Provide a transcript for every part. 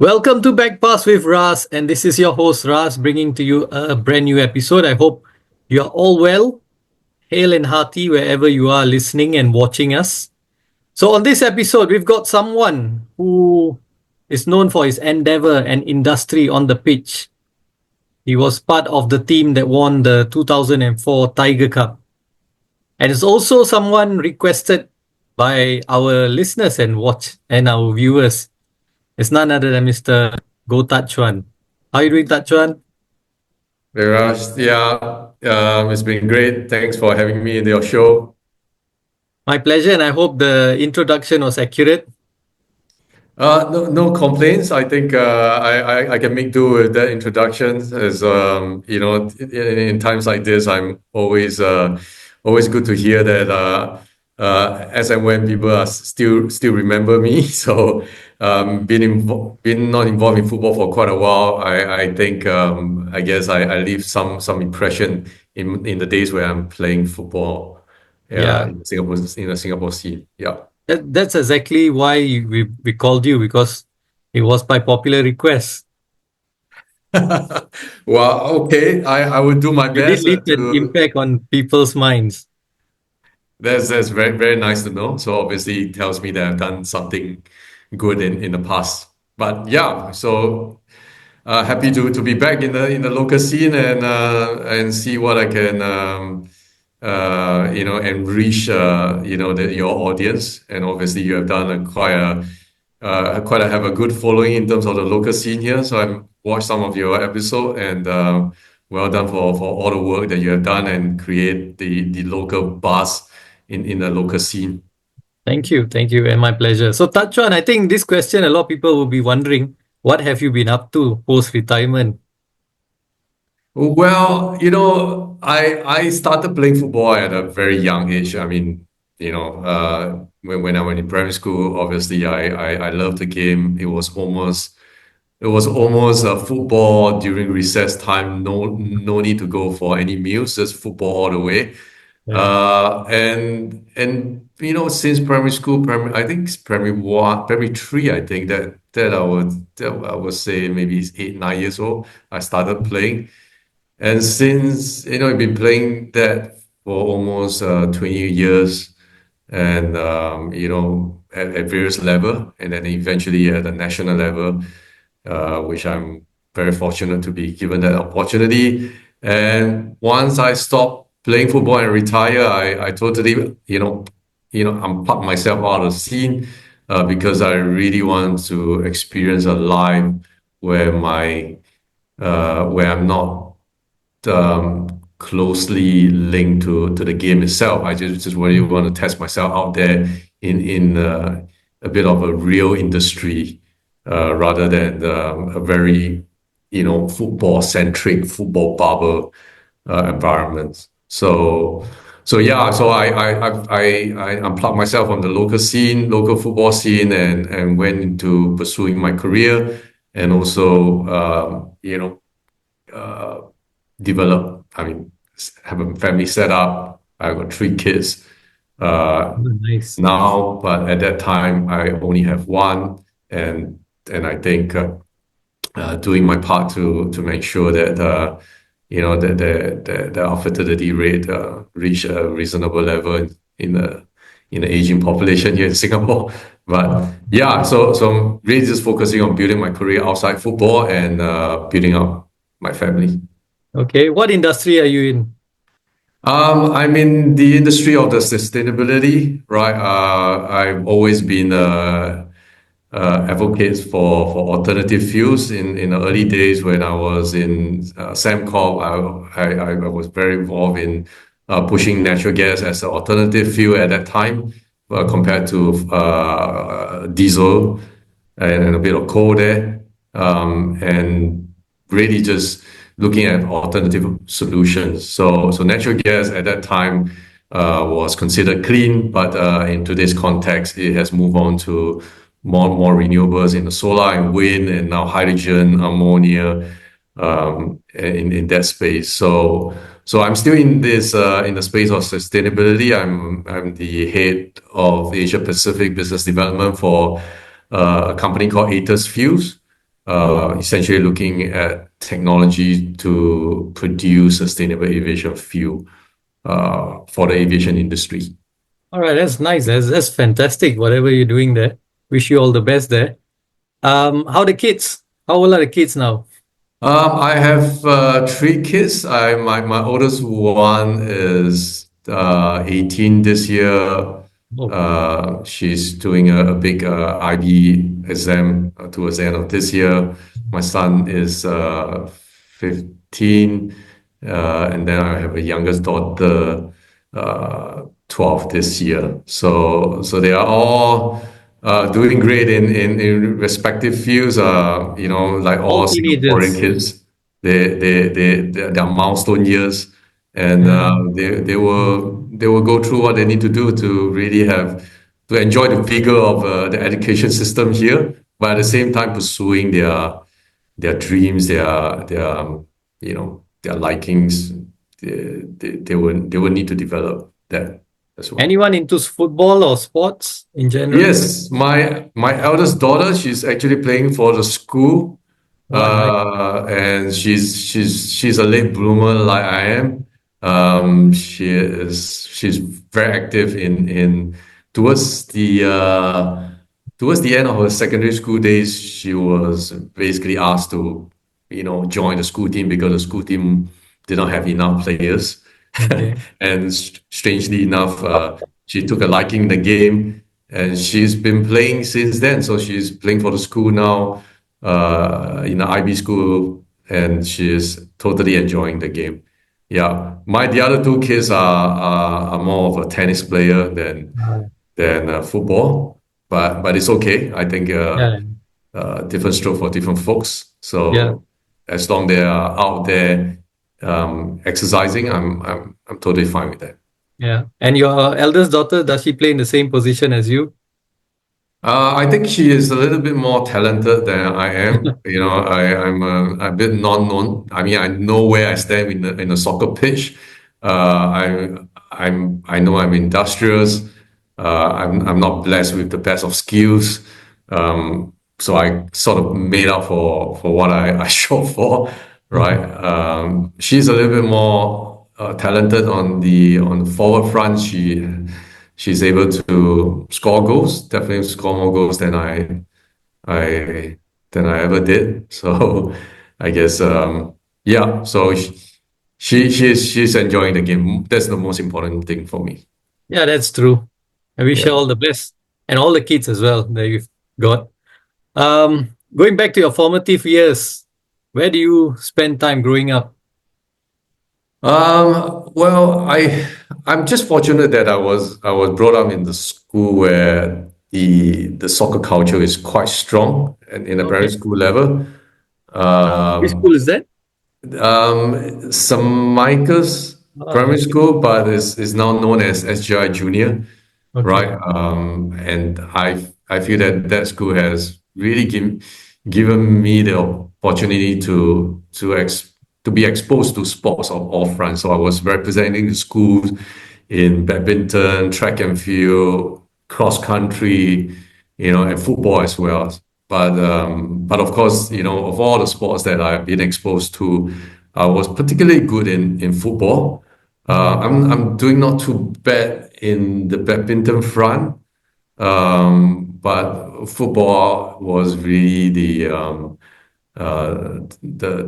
Welcome to Backpass with Ras, and this is your host Ras bringing to you a brand new episode. I hope you are all well, hale and hearty wherever you are listening and watching us. So, on this episode, we've got someone who is known for his endeavor and industry on the pitch. He was part of the team that won the 2004 Tiger Cup, and is also someone requested by our listeners and our viewers. It's none other than Mr. Goh Tat Chuan. How are you doing, Tat Chuan? Hey Raj, it's been great. Thanks for having me in your show. My pleasure, and I hope the introduction was accurate. No complaints. I think I can make do with that introduction. As in times like this, I'm always good to hear that as and when people are still remember me. So been not involved in football for quite a while. I think I guess I leave some impression in the days where I'm playing football. Yeah. In the Singapore scene. Yeah. That's exactly why we called you, because it was by popular request. Well, okay. I would do my You did best leave an impact on people's minds. That's very very nice to know. So obviously it tells me that I've done something good in the past. But yeah, so happy to be back in the local scene and see what I can enrich your audience. And obviously you have done quite have a good following in terms of the local scene here. So I've watched some of your episode and well done for all the work that you have done and create the local buzz in the local scene. Thank you, and my pleasure. So, Tat Chuan, I think this question, a lot of people will be wondering, what have you been up to post-retirement? Well, I started playing football at a very young age. I mean, when I went in primary school, obviously I loved the game. It was almost a football during recess time. No need to go for any meals, just football all the way. And since primary school, I think it's primary one, primary three, I think that I would say maybe it's 8, 9 years old. I started playing, and since I've been playing that for almost 20 years, and at various level, and then eventually at the national level, which I'm very fortunate to be given that opportunity. And once I stopped playing football and retire, I totally unplug myself out of the scene because I really want to experience a life where where I'm not closely linked to the game itself. I just really want to test myself out there in a bit of a real industry rather than a very football centric, football bubble environment. So yeah, so I unplugged myself from the local football scene, and went into pursuing my career, and also develop. I mean, have a family set up. I've got 3 kids Nice. now, but at that time I only have one, and I think doing my part to make sure that that our fertility rate reach a reasonable level in the aging population here in Singapore. But yeah, so I'm really just focusing on building my career outside football and building up my family. Okay, what industry are you in? I'm in the industry of the sustainability, right? I've always been advocates for alternative fuels. In the early days when I was in Sembcorp, I was very involved in pushing natural gas as an alternative fuel at that time, compared to diesel and a bit of coal there, and really just looking at alternative solutions. So natural gas at that time was considered clean, but in today's context, it has moved on to more and more renewables in the solar and wind, and now hydrogen, ammonia, in that space. So I'm still in this in the space of sustainability. I'm the head of Asia Pacific business development for a company called Atos Fuels. essentially looking at technology to produce sustainable aviation fuel for the aviation industry. All right, that's nice. That's fantastic. Whatever you're doing there, wish you all the best there. How the kids? How old are the kids now? I have three kids. My oldest one is 18 this year. Oh, She's doing a big IB exam towards the end of this year. My son is 15, and then I have a youngest daughter, 12 this year. So they are all doing great in respective fields. Like all all Singaporean teenagers. kids, their milestone years, and Yeah. they will go through what they need to do to really have to enjoy the vigor of the education system here, but at the same time pursuing their dreams, their likings. They will need to develop that as well. Anyone into football or sports in general? Yes, my eldest daughter, she's actually playing for the school, Oh, nice. and she's a late bloomer like I am. She's very active in towards the uh, towards the end of her secondary school days. She was basically asked to, join the school team because the school team did not have enough players. Okay. And strangely enough, she took a liking in the game, and she's been playing since then. So she's playing for the school now, in the IB school, and she's totally enjoying the game. Yeah, the other two kids are more of a tennis player Uh, than football, but it's okay. I think yeah, different stroke for different folks. yeah, So as long they are out there exercising, I'm totally fine with that. yeah. And your eldest daughter, does she play in the same position as you? I think she is a little bit more talented than I am. I'm a bit non-known. I mean, I know where I stand in the soccer pitch. I know I'm industrious. I'm not blessed with the best of skills. So I sort of made up for what I shot for, right? She's a little bit more talented on the forward front. She's able to score goals, definitely score more goals I than I ever did. So I guess yeah. So she's enjoying the game. That's the most important thing for me. Yeah, that's true. I wish you Yeah. all the best and all the kids as well that you've got. Going back to your formative years, where do you spend time growing up? Well, I'm just fortunate that I was brought up in the school where the soccer culture is quite strong and in the primary Okay. school level. Which Um, school is that? St. Michael's Ah, Primary okay. School, but is now known as SGI Junior, right? Okay. And I feel that school has really given me the opportunity to be exposed to sports of all fronts. So I was representing the schools in badminton, track and field, cross country, and football as well. But of course, of all the sports that I've been exposed to, I was particularly good in football. Mm, I'm doing not too bad in the badminton front, but football was really the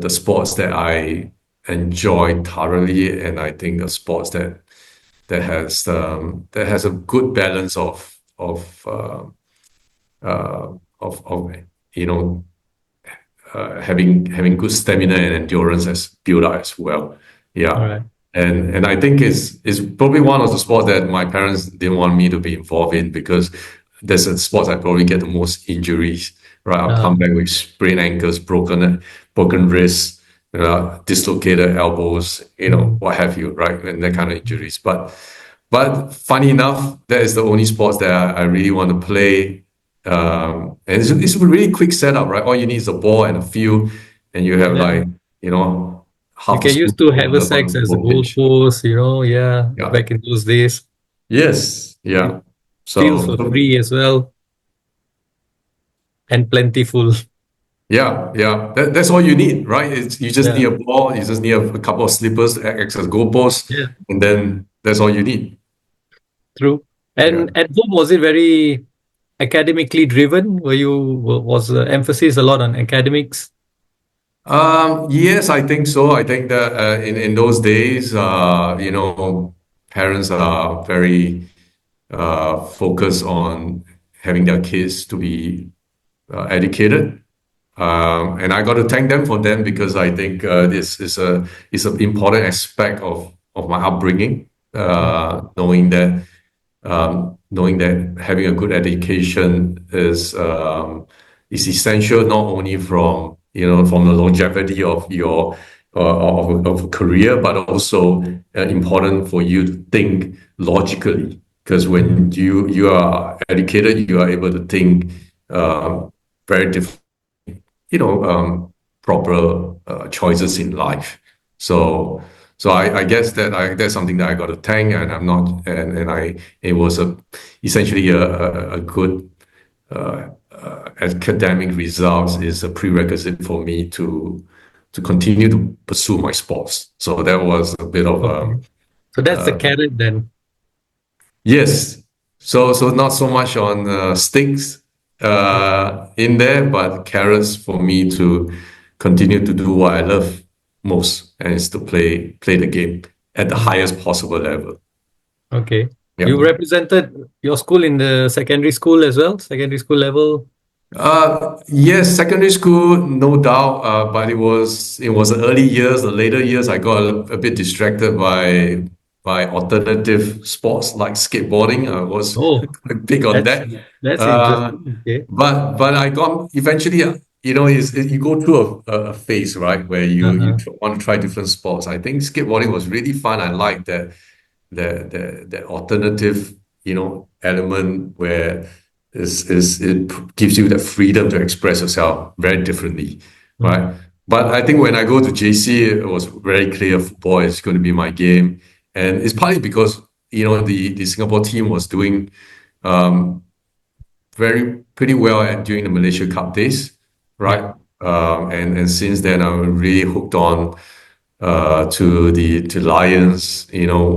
sports that I enjoy thoroughly, and I think the sports that has a good balance of you know having good stamina and endurance as build up as well. all Yeah. right. And I think it's probably one of the sports that my parents didn't want me to be involved in because there's a sports I probably get the most injuries, right? I'll come Uh, back with sprained ankles, broken wrists, dislocated elbows, mm, what have you, right? And that kind of injuries. But funny enough, that is the only sports that I really want to play. And it's a really quick setup, right? All you need is a ball and a field, and you have yeah. like, You half the can use school two on haversacks the as a full pitch. goalpost, yeah, Yeah. back in those days. Yes. Yeah. Fields So, were free as well and plentiful. Yeah, yeah. That's all you need, right? You just need Yeah, a ball, you just need a couple of slippers to act as goalposts, yeah, and then that's all you need. true. Yeah. And at home, was it very academically driven? Was the emphasis a lot on academics? Yes, I think so. I think that in those days, parents are very focused on having their kids to be educated. And I got to thank them for them because I think this is an important aspect of my upbringing. Knowing that having a good education is essential not only from the longevity of your of a career, but also important for you to think logically. Because when you are educated, you are able to think very different proper choices in life. So, so I guess that's something that I got to thank, and I'm not, and I it was essentially a good academic results is a prerequisite for me to continue to pursue my sports. So that was a bit of Okay. So that's the uh, carrot then. yes. So not so much on sticks in there, but carrots for me to continue to do what I love most, and is to play the game at the Mm. highest possible level. Okay. Yeah. You represented your school in the secondary school as well, secondary school level. Yes, secondary school, no doubt. But it was the early years. The later years, I got a bit distracted by alternative sports like skateboarding. I was Oh, quite big on that's that. that's Uh, interesting. Okay. but I got eventually. You go through a phase, right, where Uh-huh. want to try different sports. I think skateboarding was really fun. I like that alternative, element where it gives you the freedom to express yourself very differently, Mm. right? But I think when I go to JC, it was very clear football is going to be my game, and it's partly because the Singapore team was doing um, very pretty well during the Malaysia Cup days, Yeah. right? And since then, I'm really hooked on to Lions,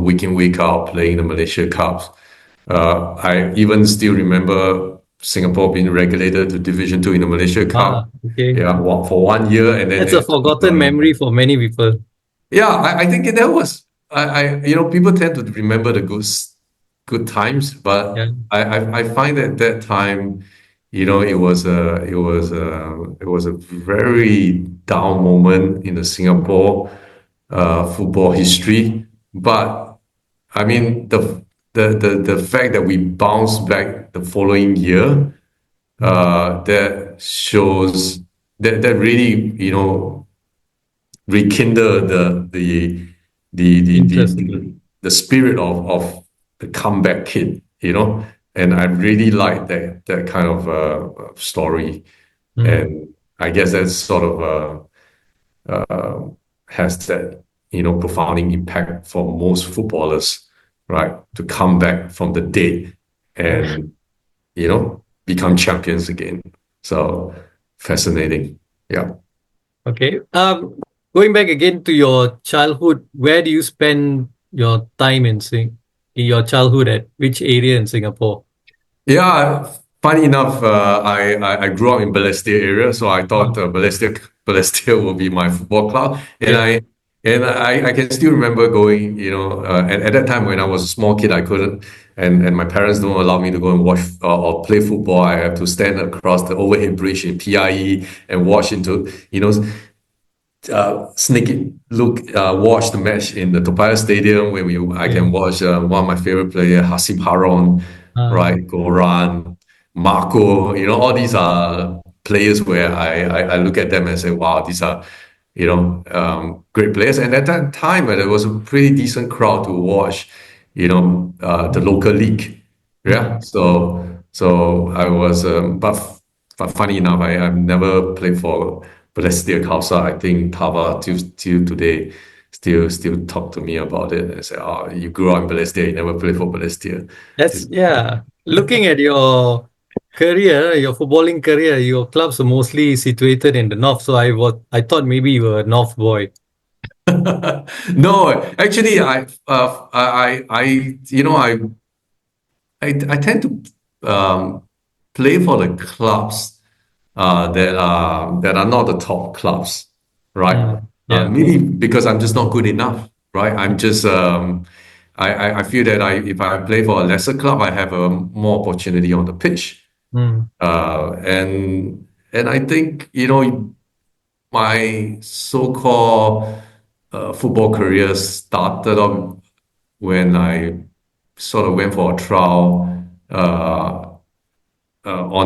week in, week out, playing the Malaysia Cups. I even still remember Singapore being relegated to Division Two in the Malaysia Ah, Cup. okay. Yeah, for 1 year, and then That's a it took, forgotten memory for many people. yeah, I think that was people tend to remember the good times, but Yeah. I find that that time, it was a very down moment in the Singapore football history. But I mean the fact that we bounced back the following year, Mm. that shows that really rekindle Interest. the spirit of the comeback kid, and I really like that kind of story, Mm. and I guess that's sort of has that profounding impact for most footballers, right? To come back from the dead and become champions again. So fascinating, yeah. Okay. Going back again to your childhood, where do you spend your time in your childhood at which area in Singapore? Yeah, funny enough, I grew up in Balestier area, so I thought Ah, Balestier will be my football club, and yeah. I can still remember going, and at that time when I was a small kid, I couldn't, and my parents don't allow me to go and watch or play football. I have to stand across the overhead bridge in PIE and watch into, watch the match in the Toa Payoh Stadium where I Okay. can watch one of my favorite player, Hasib Haron, Ah, right, Goran, Marco. All these are players where I look at them and say, wow, these are great players. And at that time, there was a pretty decent crowd to watch, the local league. Yeah, mm. so I was, but funny enough, I've never played for Balestier Khalsa. I think Tava till today still talk to me about it and say, "Oh, you grew up in Balestier, you never played for Balestier." That's, yeah. Looking at your career, your footballing career, your clubs are mostly situated in the north. So I thought maybe you were a north boy. No, actually, I tend to play for the clubs that are not the top clubs, right? Yeah. Maybe because I'm just not good enough, right? I'm just I feel that if I play for a lesser club, I have a more opportunity on the pitch, Mm, and I think my so-called football career started off when I sort of went for a trial on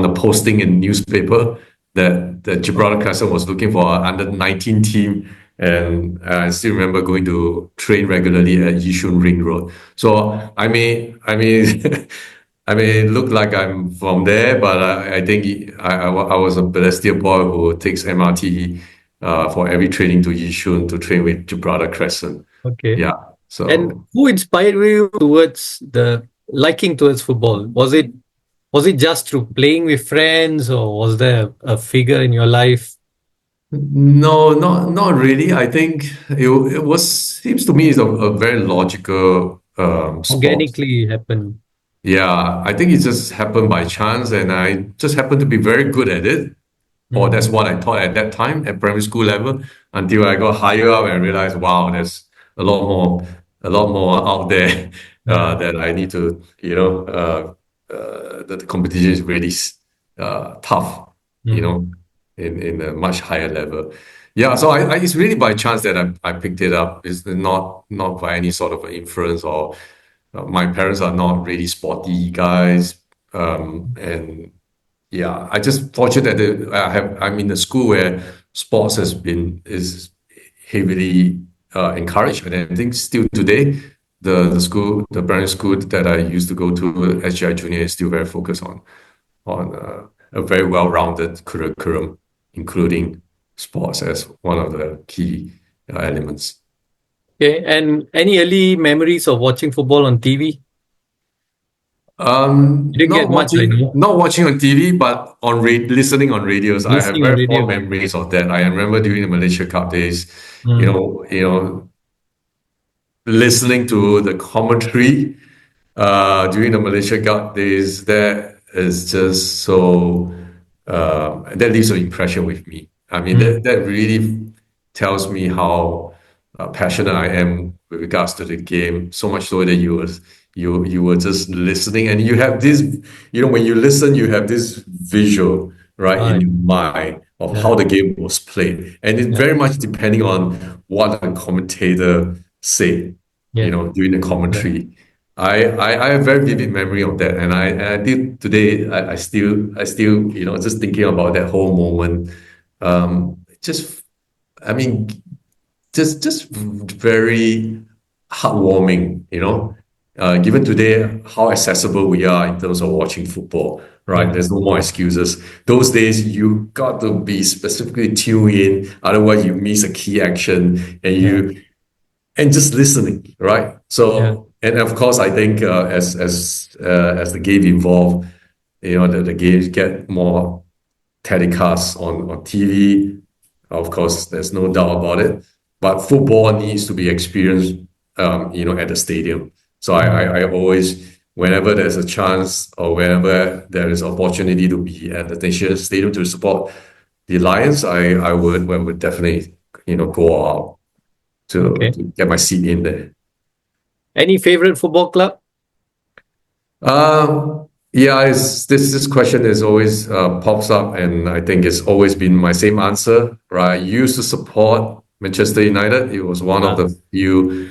a posting in newspaper that Gibraltar Crescent was looking for an under 19 team. And I still remember going to train regularly at Yishun Ring Road. So I may look like I'm from there, but I think I was a Celestial boy who takes MRT for every training to Yishun to train with Gibraltar Crescent. okay. Yeah. And So who inspired you towards the liking towards football? Was it just through playing with friends, or was there a figure in your life no, not really. I think it was seems to me it's a very logical sport. organically happen? Yeah, I think it just happened by chance, and I just happened to be very good at it. Or Mm, that's what I thought at that time at primary school level, until I got higher up and realized, wow, there's a lot more out there yeah. that I need to, that the competition is really tough, you Mm, know, in a much higher level. Yeah, so it's really by chance that I picked it up. It's not by any sort of influence or my parents are not really sporty guys, and yeah, I just fortunate that I'm in a school where sports is heavily encouraged, and I think still today the primary school that I used to go to, SGI Junior, is still very focused on a very well-rounded curriculum, including sports as one of the key elements. okay. And any early memories of watching football on TV? You didn't get much, I know. Not watching on TV, but listening on radios. I have Listening on very fond radio. memories of that. I remember during the Malaysia Cup days, Mm, listening to the commentary during the Malaysia Cup days. That is just so that leaves an impression with me. I mean, mm, that really tells me how passionate I am with regards to the game. So much so that you were just listening, and you have this. When you listen, you have this visual right in right. your mind of how Yeah. the game was played, and it Yeah. very much depending on what the commentator said. Yeah. During the Yeah. commentary. I have very vivid memory of that, and I think today I still just thinking about that whole moment. Just I mean just very heartwarming. Given today how accessible we are in terms of watching football, right? Yeah. There's no more excuses. Those days you got to be specifically tuned in, otherwise you miss a key action, Yeah. and just listening, right? Yeah. So, and of course, I think as the game evolved, the games get more telecasts on TV. Of course, there's no doubt about it. But football needs to be experienced, at the stadium. So Mm, I always, whenever there's a chance or whenever there is opportunity to be at the National Stadium to support the Lions, I would definitely, go out to okay. get my seat in there. Any favorite football club? Yeah, this question is always pops up, and I think it's always been my same answer. Right, I used to support Manchester United. It was one of Ah, the few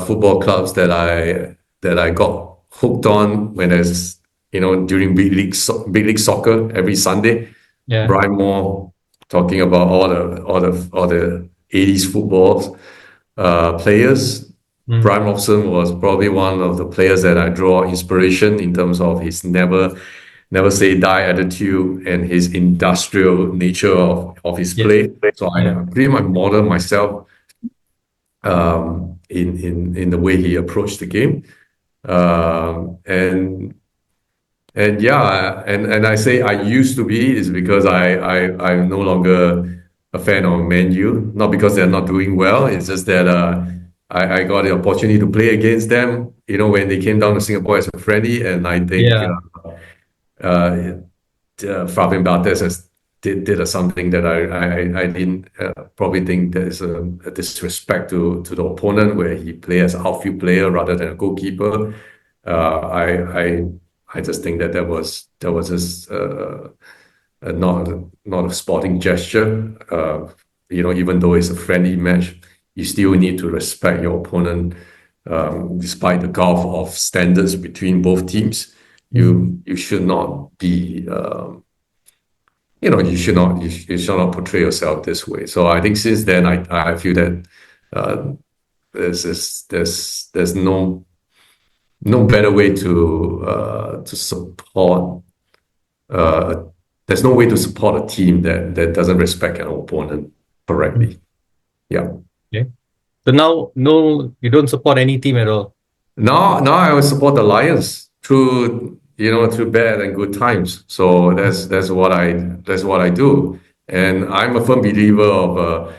football clubs that I got hooked on when there's during big league soccer every Sunday. yeah. Brian Moore talking about all the 80s footballs players. Mm, Brian Robson was probably one of the players that I draw inspiration in terms of his never say die attitude and his industrial nature of his yes. play. So I Yeah. pretty much model myself in the way he approached the game. Um, and And yeah, and I say I used to be is because I'm no longer a fan of Man U. Not because they're not doing well. It's just that I got the opportunity to play against them. When they came down to Singapore as a friendly, and I think Yeah. uh, Fabian Barthez did something that I didn't probably think there's a disrespect to the opponent where he play as outfield player rather than a goalkeeper. Uh, I I I just think that was just not a sporting gesture. Even though it's a friendly match, you still need to respect your opponent, despite the gulf of standards between both teams. Mm. You should not be you should not portray yourself this way. So I think since then I feel that uh, there's no better way to support uh, there's no way to support a team that doesn't respect an opponent Mm. correctly. Yeah. Okay. So now, no, you don't support any team at all. Now I will support the Lions through bad and good times. So that's what I do, and I'm a firm believer of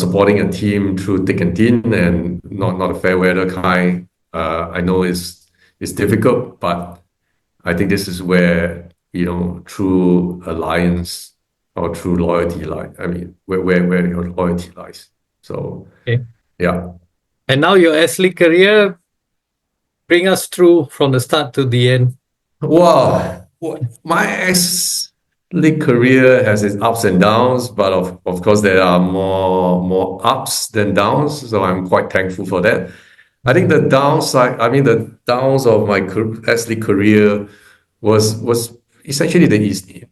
supporting a team through thick and thin, and not a fair weather kind. I know it's difficult, but I think this is where true alliance or true loyalty lies. I mean, where your loyalty lies. So Okay. yeah. And now your athlete career, bring us through from the start to the end. Wow. My ex-league career has its ups and downs, but of course there are more ups than downs. So I'm quite thankful for that. I think the downside, I mean the downs of my ex-league career was essentially the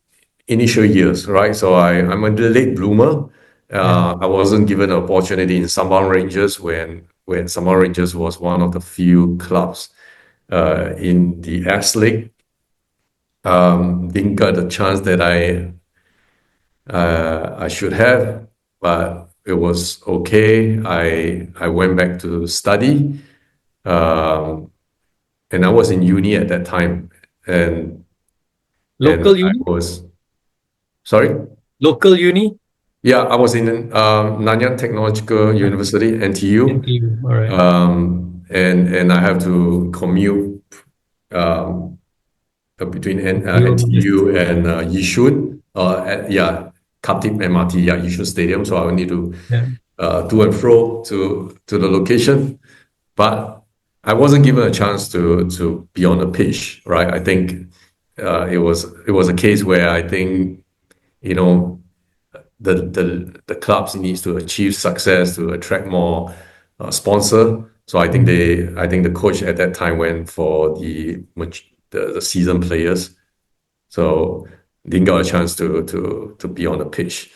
initial years, right? So I'm a late bloomer. Yeah. I wasn't given an opportunity in Sembawang Rangers when Sembawang Rangers was one of the few clubs in the S League. Didn't get the chance that I should have, but it was okay. I went back to study, um, and I was in uni at that time, and Local I uni? was sorry. Local uni? Yeah, I was in Nanyang Technological Yeah. University, NTU, NTU. All right. and I have to commute um, between Jurong NTU FC. and Yishun, yeah, Khatib MRT, yeah, Yishun Stadium. So I will need to Yeah. to and fro to the location, but I wasn't given a chance to be on the pitch, right? I think it was a case where I think you know the clubs needs to achieve success to attract more sponsor. So Mm. I think the coach at that time went for the seasoned players. So didn't get a chance to be on the pitch.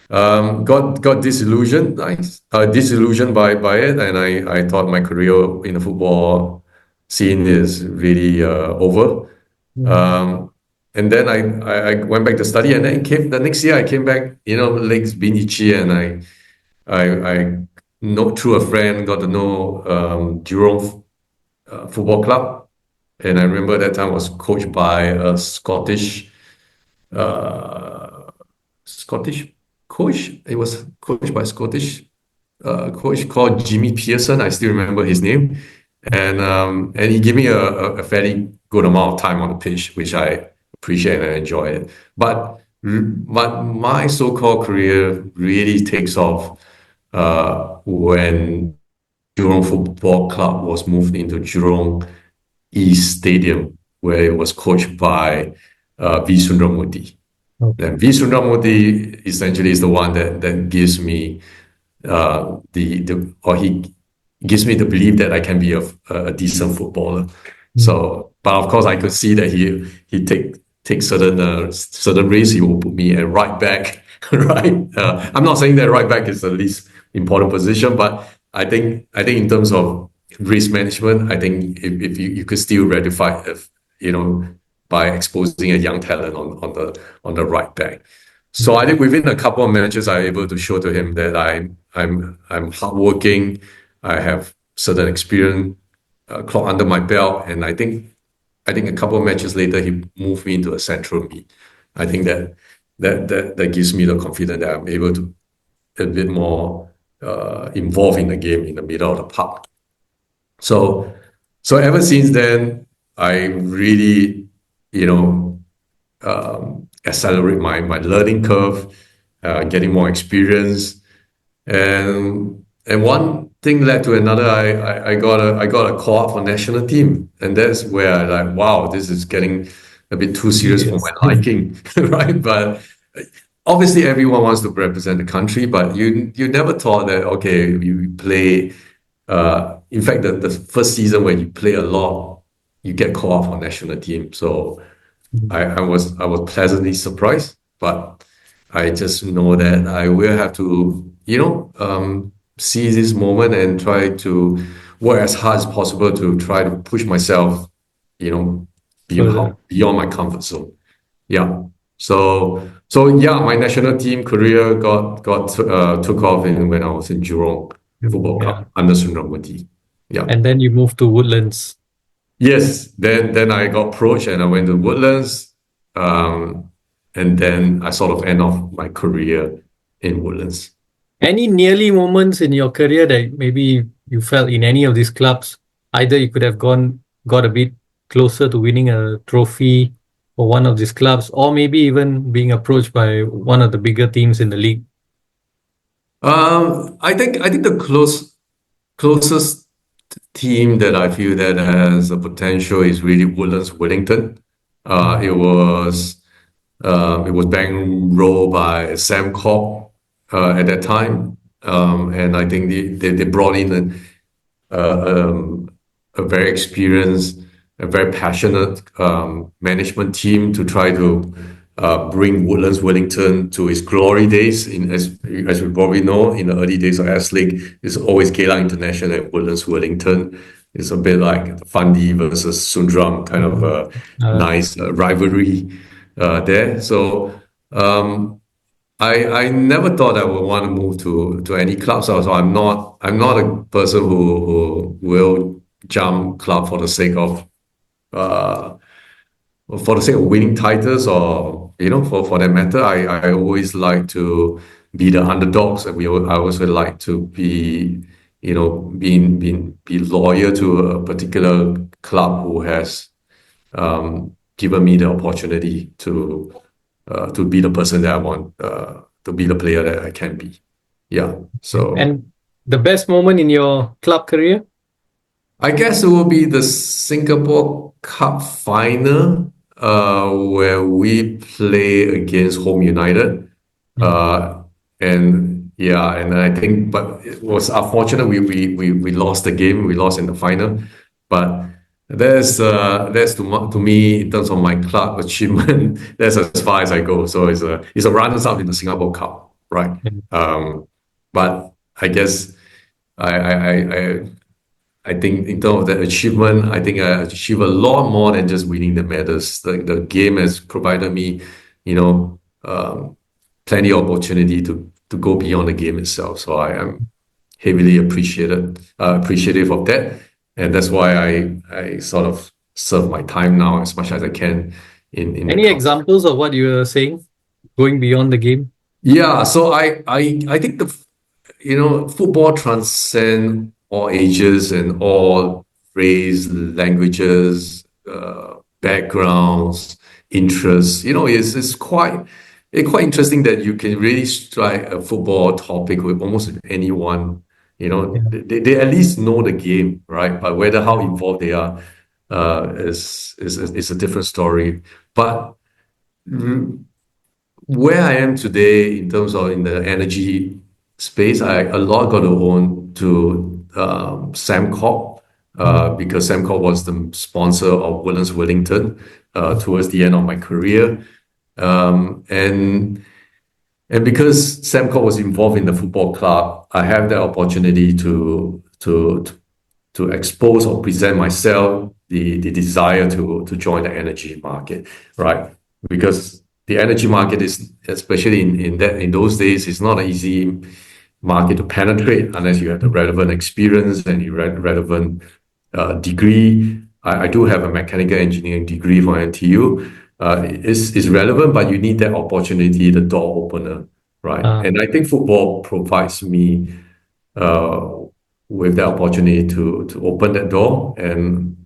Got disillusioned by it, and I thought my career in the football scene is really over. Mm. Um, and then I went back to study, and then came the next year I came back, legs being itchy, and I know through a friend got to know Jurong Football Club, and I remember that time was coached by a uh, Scottish coach. It was coached by a Scottish coach called Jimmy Pearson. I still remember his name, and he gave me a fairly good amount of time on the pitch, which I appreciate and enjoy it. But my so-called career really takes off when Jurong Football Club was moved into Jurong East Stadium, where it was coached by V. Sundramoorthy. Okay. And V. Sundramoorthy essentially is the one that gives me or he gives me the belief that I can be a decent footballer. Mm. So, but of course, I could see that he take certain risks. He will put me at right back, right? I'm not saying that right back is the least important position, but I think in terms of risk management, I think if you could still rectify if by exposing a young talent on the right back. So I think within a couple of matches, I'm able to show to him that I'm hardworking. I have certain experience clock under my belt, and I think I think a couple of matches later, he moved me into a central mid. I think that gives me the confidence that I'm able to a bit more involved in the game in the middle of the park. So so ever since then, I really, you know, accelerate my learning curve, getting more experience, and one thing led to another. I got a call up for national team, and that's where I like, wow, this is getting a bit too serious for my Yes. liking, right? But obviously, everyone wants to represent the country, but you never thought that okay, you play. In fact, the first season when you play a lot, you get called up for national team. So I was pleasantly surprised, but I just know that I will have to, seize this moment and try to work as hard as possible to try to push myself, you know, Further. beyond my comfort zone. Yeah. So yeah, my national team career got took off when I was in Jurong Football Yeah. Club under Sundramoorthy. Yeah. And then you moved to Woodlands. Yes, then I got approached and I went to Woodlands, um, and then I sort of end off my career in Woodlands. Any nearly moments in your career that maybe you felt in any of these clubs, either you could have got a bit closer to winning a trophy for one of these clubs, or maybe even being approached by one of the bigger teams in the league? I think the closest team that I feel that has a potential is really Woodlands Wellington. Uh, Mm. it was it was bankrolled by Samcorp at that time, and I think they brought in a very experienced, a very passionate management team to try to bring Woodlands Wellington to its glory days. As we probably know, in the early days of S League, it's always Geylang International and Woodlands Wellington. It's a bit like Fandi versus Sundram kind of Mm. a nice rivalry there. So I never thought I would want to move to any club. So I'm not a person who will jump club uh, for the sake of winning titles, or for that matter. I always like to be the underdogs, and I also like to be loyal to a particular club who has given me the opportunity to be the person that I want, to be the player that I can be. Yeah. So And the best moment in your club career? I guess it will be the Singapore Cup final, where we play against Home United. Mm. Uh, and yeah, and I think, but it was unfortunate we lost the game. We lost in the final, but that's to me in terms of my club achievement. That's as far as I go. So it's a runners up in the Singapore Cup, right? Mm. But I guess I I I, I I think in terms of the achievement, I think I achieved a lot more than just winning the medals. The game has provided me, you know, plenty of opportunity to go beyond the game itself. So I am heavily appreciative of that, and that's why I sort of serve my time now as much as I can in the Any club. examples of what you were saying, going beyond the game? Yeah, so I think football transcend all ages and all race, languages, backgrounds, interests. It's quite interesting that you can really strike a football topic with almost anyone. Yeah. They at least know the game, right? But whether how involved they are is a different story. But where I am today in terms of in the energy space, I a lot got to own to Samcorp, Mm. because Samcorp was the sponsor of Woodlands Wellington towards the end of my career, and because Samcorp was involved in the football club, I have that opportunity to expose or present myself the desire to join the energy market, right? Because the energy market is, especially in those days, is not an easy market to penetrate unless you have the relevant experience and the relevant degree. I do have a mechanical engineering degree from NTU. Is relevant, but you need that opportunity, the door opener, right? Ah, And I think football provides me uh, with the opportunity to open that door. And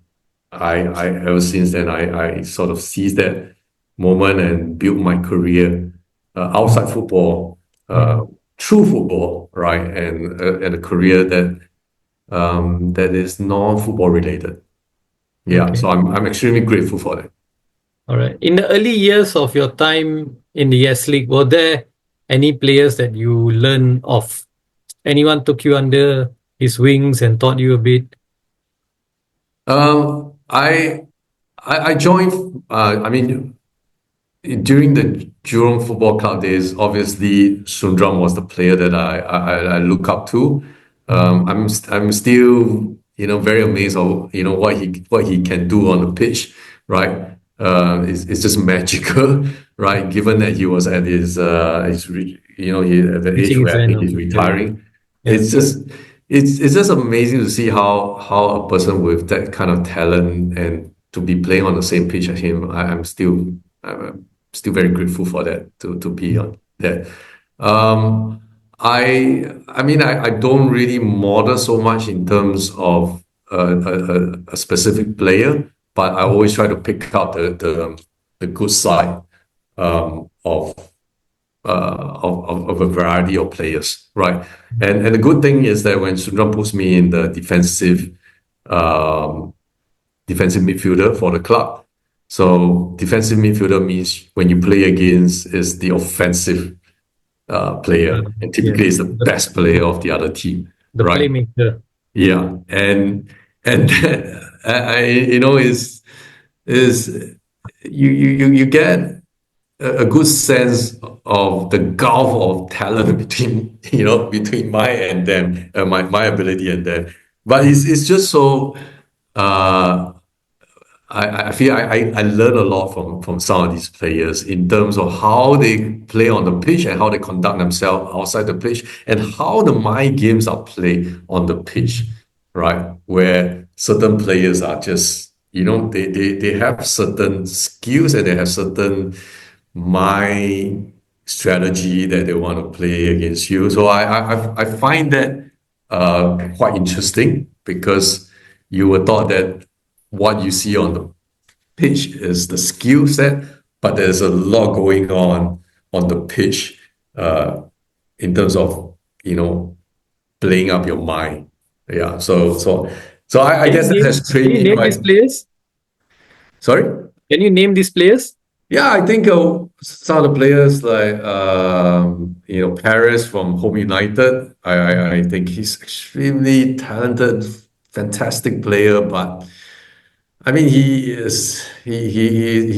I ever since then I sort of seized that moment and built my career mm, outside football, mm, through football, right? And a career that is non-football related. Yeah, okay. so I'm extremely grateful for that. All right. In the early years of your time in the Yes League, were there any players that you learned of? Anyone took you under his wings and taught you a bit? Um, I I joined. I mean, during the Jurong Football Club days, obviously Sundram was the player that I look up to. Mm, I'm still very amazed of what he can do on the pitch, right? It's just magical, right? Given that he was at he at the age reaching where his I end think of he's his career. retiring. Yeah. It's just it's just amazing to see how a person with that kind of talent and to be playing on the same pitch as him. I'm still very grateful for that to be Mm, on that. Um, I mean I don't really model so much in terms of a specific player, but I mm, always try to pick out the good side of of a variety of players, right? And the good thing is that when Sundram puts me in the um, defensive midfielder for the club, so defensive midfielder means when you play against is the offensive player, and typically yes. is the best player of the other team, The right? playmaker. Yeah, and you know is you get a good sense of the gulf of talent between between my and them, my ability and them. But Mm, it's just so uh, I feel I learn a lot from some of these players in terms of how they play on the pitch and how they conduct themselves outside the pitch and how the mind games are played on the pitch, mm, right? Where certain players are just, they have certain skills and they have certain mind strategy that they want to play against you. So I find that quite interesting because you were taught that what you see on the pitch is the skill set, but there's a lot going on the pitch uh, in terms of playing up your mind. Yeah. So I Can you guess that name has can trained you me name these quite. players? Sorry. Can you name these players? Yeah, I think some of the players like Paris from Home United. I think he's extremely talented, fantastic player, but I mean, he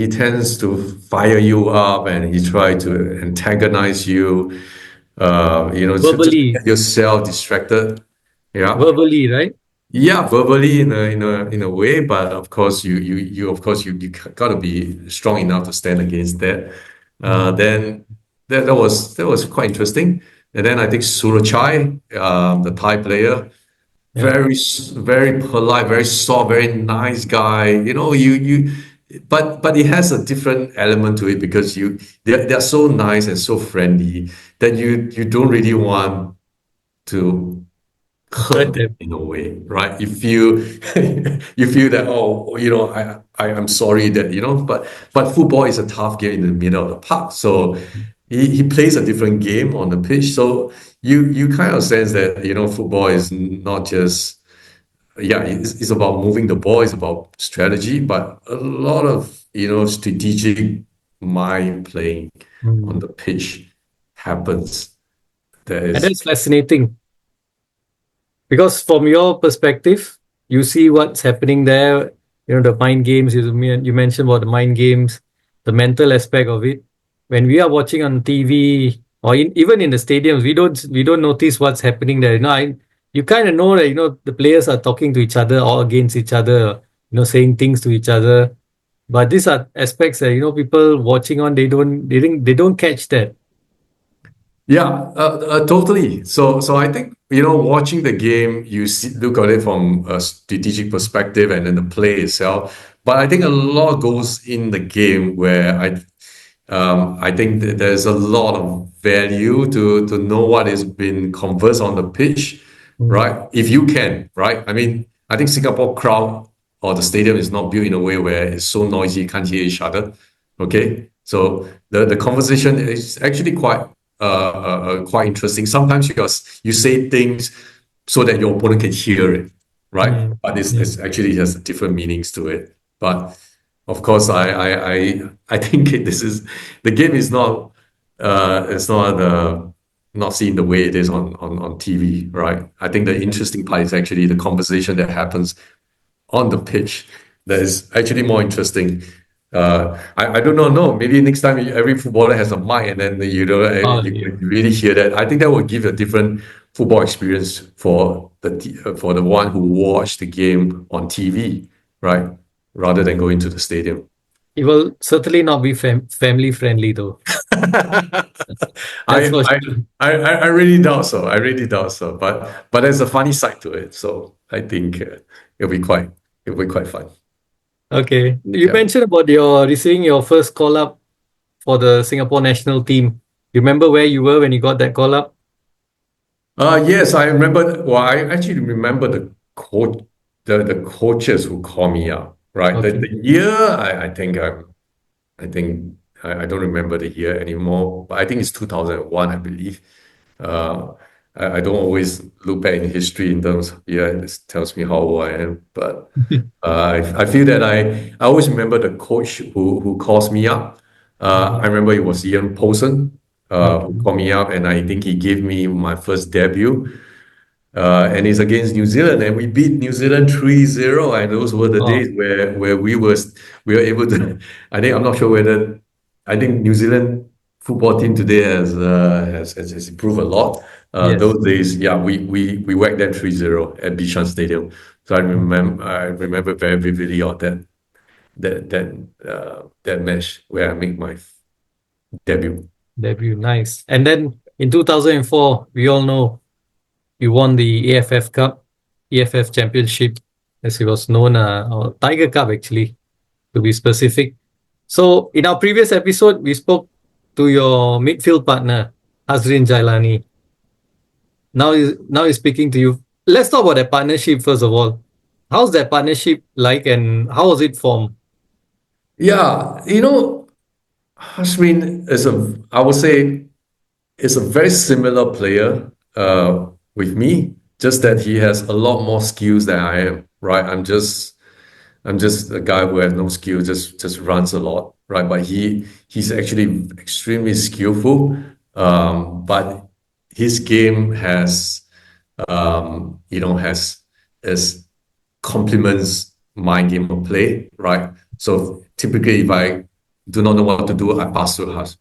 tends to fire you up and he try to antagonize you, just to Verbally, get yourself distracted. Yeah. verbally, right? Yeah, verbally in a way, but of course you got to be strong enough to stand against that. Mm, Then that was quite interesting. And then I think Surachai, the Thai player, yeah. very polite, very soft, very nice guy. But it has a different element to it because they're so nice and so friendly that you don't really want to Hurt hurt them them. in a way, right? You feel you feel that, oh, I'm sorry that but football is a tough game in the middle of the park, so he plays a different game on the pitch. So you kind of sense that football is not just, yeah, it's about moving the ball, it's about strategy, but a lot of strategic mind playing on Mm. the pitch happens. That And is. that's fascinating because from your perspective, you see what's happening there. The mind games. You mentioned about the mind games, the mental aspect of it. When we are watching on TV or even in the stadiums, we don't notice what's happening there. You kind of know that the players are talking to each other or against each other. Saying things to each other. But these are aspects that people watching on they don't catch that. Yeah, totally. So I think, watching the game, you look at it from a strategic perspective and then the play itself. But I think a lot goes in the game where I think that there's a lot of value to know what is being conversed on the pitch, Mm, right? If you can, right? I mean, I think Singapore crowd or the stadium is not built in a way where it's so noisy, you can't hear each other. Okay, so the conversation is actually quite interesting. Sometimes you say things so that your opponent can hear it, right? mm, But yeah. it's actually has different meanings to it. But of course, I think this is the game is not it's not seen the way it is on TV, right? I think the interesting part is actually the conversation that happens on the pitch that is actually more interesting. I do not know. Maybe next time every footballer has a mic, and then Oh, you yeah. can really hear that. I think that will give a different football experience for for the one who watched the game on TV, right? Rather than going to the stadium. It will certainly not be family friendly, though. That's I, for I sure. I really doubt so. I really doubt so. But there's a funny side to it. So I think it'll be quite fun. Okay. You Yeah. mentioned about your receiving your first call up for the Singapore national team. You remember where you were when you got that call up? Yes, I remember. Well, I actually remember the coaches who called me up. Right, Okay. the year I think I don't remember the year anymore, but I think it's 2001, I believe. Uh, I don't always look back in history in terms of year. It tells me how old I am, but I feel that I always remember the coach who calls me up. I remember it was Ian Poulsen who Okay. called me up, and I think he gave me my first debut. And it's against New Zealand, and we beat New Zealand 3-0. And those were the Oh, days where we were able to. I'm not sure whether I think New Zealand football team today has improved a lot. yes. Those days, yeah, we whacked them 3-0 at Bishan Stadium. So I remember very vividly of that match where I made my debut. Debut. Nice. And then in 2004, we all know you won the AFF Cup, AFF Championship, as it was known, or Tiger Cup, actually, to be specific. So in our previous episode, we spoke to your midfield partner, Azrin Jailani. Now he's speaking to you. Let's talk about that partnership first of all. How's that partnership like, and how was it formed? Yeah, Hashmin I would say, is a very similar player with me, just that he has a lot more skills than I am, right? I'm just a guy who has no skill, just runs a lot, right? But he's actually extremely skillful. But his game has is complements my game of play, right? So typically, if I do not know what to do, I pass to Has,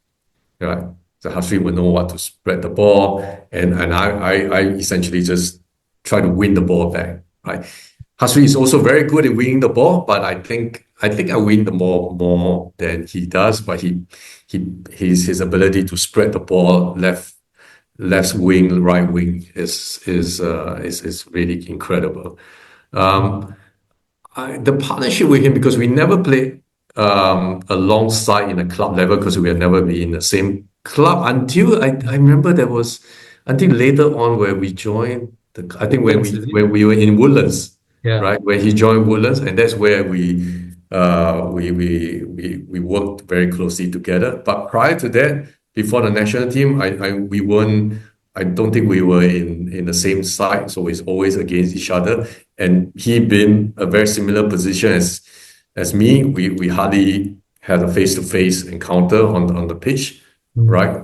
right? So Hasri will know what to spread the ball, and I essentially just try to win the ball back, right? Hasri is also very good at winning the ball, but I think I win the ball more than he does. But his ability to spread the ball left wing, right wing is really incredible. Um, the partnership with him, because we never played alongside in a club level because we had never been in the same club until I remember there was until later on where we joined I think Woodlands, is it? when we were in Woodlands, Yeah. right, where he joined Woodlands, and that's where we worked very closely together. But prior to that, before the national team, we weren't. I don't think we were in the same side, so it's always against each other. And he been a very similar position as me. We hardly had a face-to-face encounter on the pitch, Mm. right?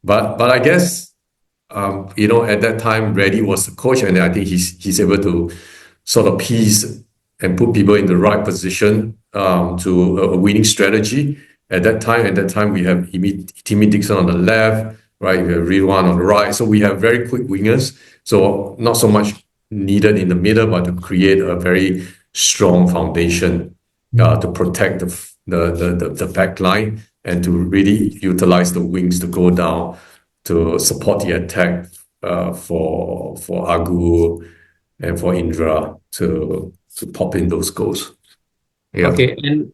But I guess at that time, Reddy was the coach, and I think he's able to sort of piece and put people in the right position to a winning strategy. At that time, we have Timmy Dixon on the left, right? We have Ridwan on the right. So we have very quick wingers. So not so much needed in the middle, but to create a very strong foundation Mm. to protect the back line and to really utilize the wings to go down to support the attack for Agu and for Indra to pop in those goals. Yeah. Okay. And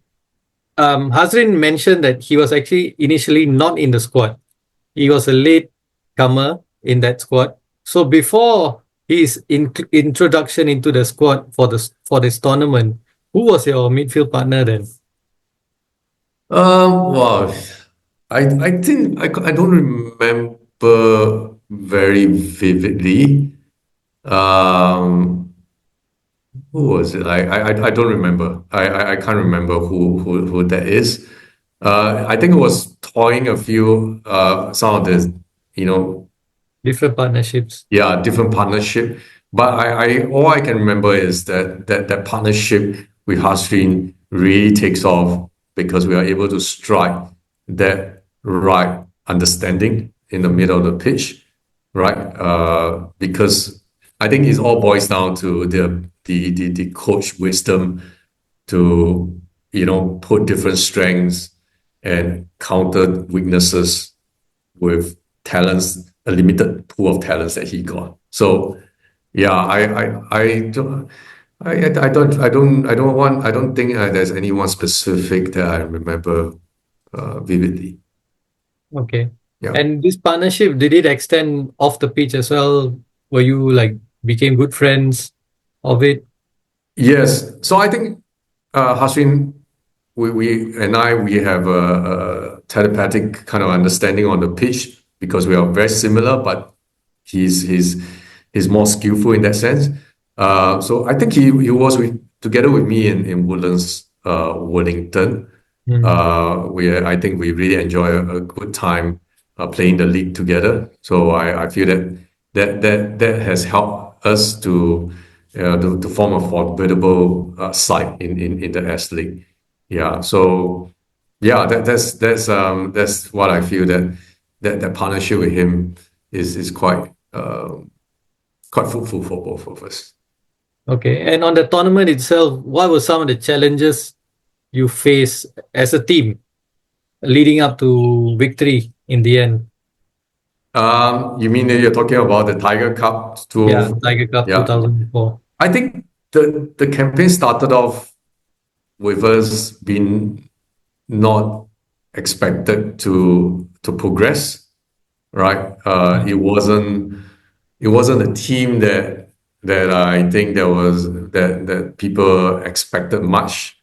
Hazrin mentioned that he was actually initially not in the squad. He was a late comer in that squad. So before his introduction into the squad for this tournament, who was your midfield partner then? Wow. I think I don't remember very vividly. Um, who was it? I don't remember. I can't remember who that is. I think it was toying a few some of the you know Different partnerships. yeah, different partnership. But I all I can remember is that partnership with Hasrin really takes off because we are able to strike that right understanding in the middle of the pitch, right? Because I think it all boils down to the coach wisdom to put different strengths and counter weaknesses with talents, a limited pool of talents that he got. So yeah, I don't think there's anyone specific that I remember vividly. Okay. Yeah. And this partnership, did it extend off the pitch as well? Were you like became good friends of it? Yes. So I think Hasrin, we and we have a telepathic kind of understanding on the pitch because we are very similar, but he's more skillful in that sense. So I think he was together with me in Woodlands, Wellington. Mm. I think we really enjoy a good time playing the league together. So I feel that has helped us to form a formidable side in the S League. Yeah. So yeah, that's what I feel that partnership with him is quite fruitful for both of us. Okay. And on the tournament itself, what were some of the challenges you face as a team leading up to victory in the end? You mean that you're talking about the Tiger Cup Yeah, to Tiger Cup yeah. 2004. I think the campaign started off with us being not expected to progress, right? It wasn't a team that I think that people expected much.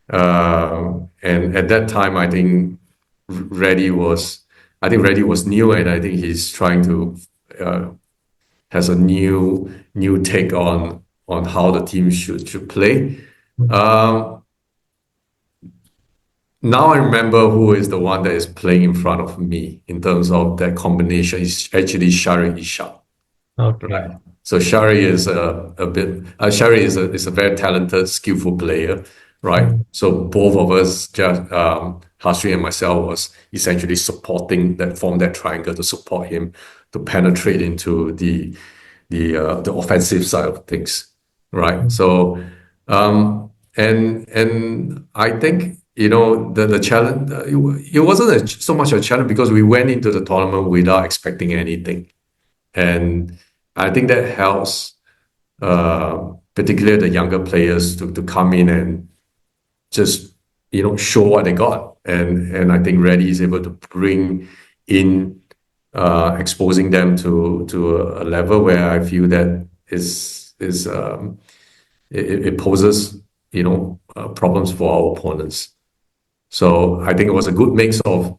And at that time, I think Reddy was new, and I think he's trying to uh, has a new take on how the team should play. Mm. Um, Now I remember who is the one that is playing in front of me in terms of that combination. It's actually Shari Ishak. Okay. Right. So Shari is a bit. Shari is a very talented, skillful player, right? Mm. So both of us, just Hasri and myself, was essentially form that triangle to support him to penetrate into the offensive side of things, right? Mm. So and I think the challenge it wasn't so much a challenge because we went into the tournament without expecting anything, and I think that helps, particularly the younger players, to come in and just show what they got, and I think Reddy is able to bring in, exposing them to a level where I feel that it poses problems for our opponents. So I think it was a good mix of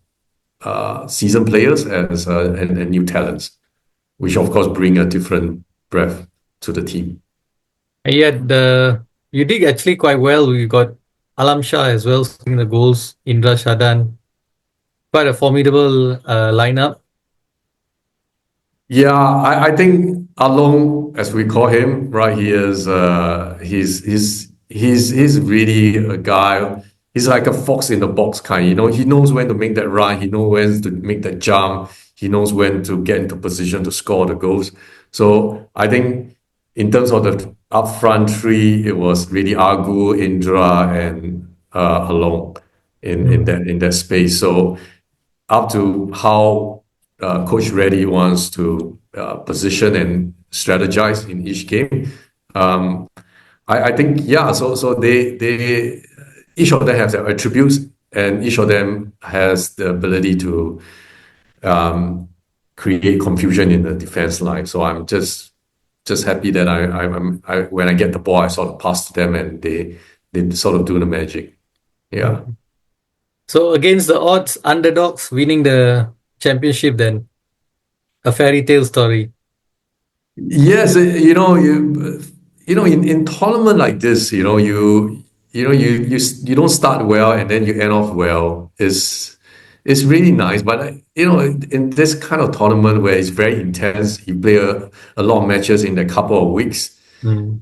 seasoned players and new talents, which of course bring a different breath to the team. And yet you did actually quite well. You got Alam Shah as well scoring the goals, Indra Shadan. Quite a formidable lineup. Yeah, I think Along, as we call him, right? He's really a guy. He's like a fox in the box kind. He knows when to make that run. He knows when to make that jump. He knows when to get into position to score the goals. So I think in terms of the upfront three, it was really Agu, Indra, and Along in Mm. that space. So up to how Coach Reddy wants to position and strategize in each game. Um, I think yeah. So they each of them has their attributes, and each of them has the ability to um, create confusion in the defense line. So I'm just happy that I when I get the ball, I sort of pass to them, and they sort of do the magic. Yeah. Mm. So against the odds, underdogs winning the championship, then a fairy tale story. Yes, you know, in tournament like this, you don't start well and then you end off well. It's really nice, but you know, in this kind of tournament where it's very intense, you play a lot of matches in a couple of weeks, Mm.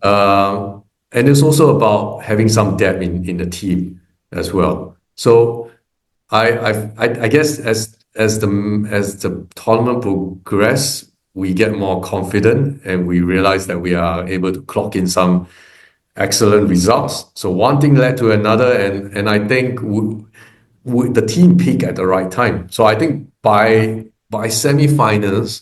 and it's also about having some depth in the team as well. So I guess as the tournament progress, we get more confident and we realize that we are able to clock in some excellent results. So one thing led to another, and I think the team peaked at the right time. So I think by semifinals,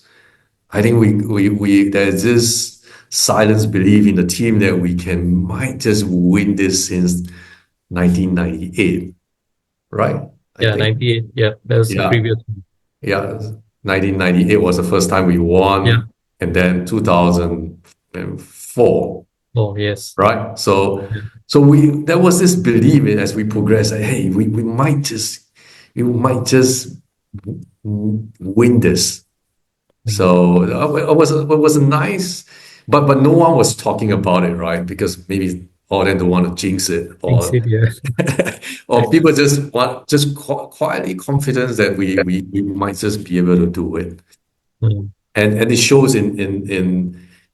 I think we there's this silent belief in the team that we might just win this since 1998, right? I Yeah, think. 98. Yeah, that was the Yeah, previous. yeah. 1998 was the first time we Yeah. won, and then 2004, Oh, yes. right? So, Yeah. so we there was this belief as we progress that hey, we might just win this. Mm. So it was a nice, but no one was talking about it, right? Because maybe all of them don't want to jinx it, Thanks, or it, yeah. or people just want just quietly confidence that we might just be able to do it, Mm. and it shows in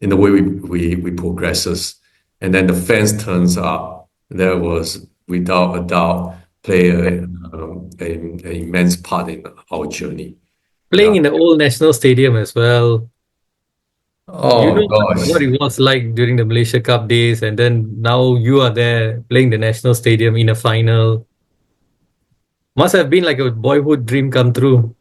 the way we progresses, and then the fans turns up. That was without a doubt play an immense part in our journey. Playing Yeah. in the old national stadium as well. You Oh know what gosh. it was like during the Malaysia Cup days, and then now you are there playing the national stadium in a final. Must have been like a boyhood dream come true.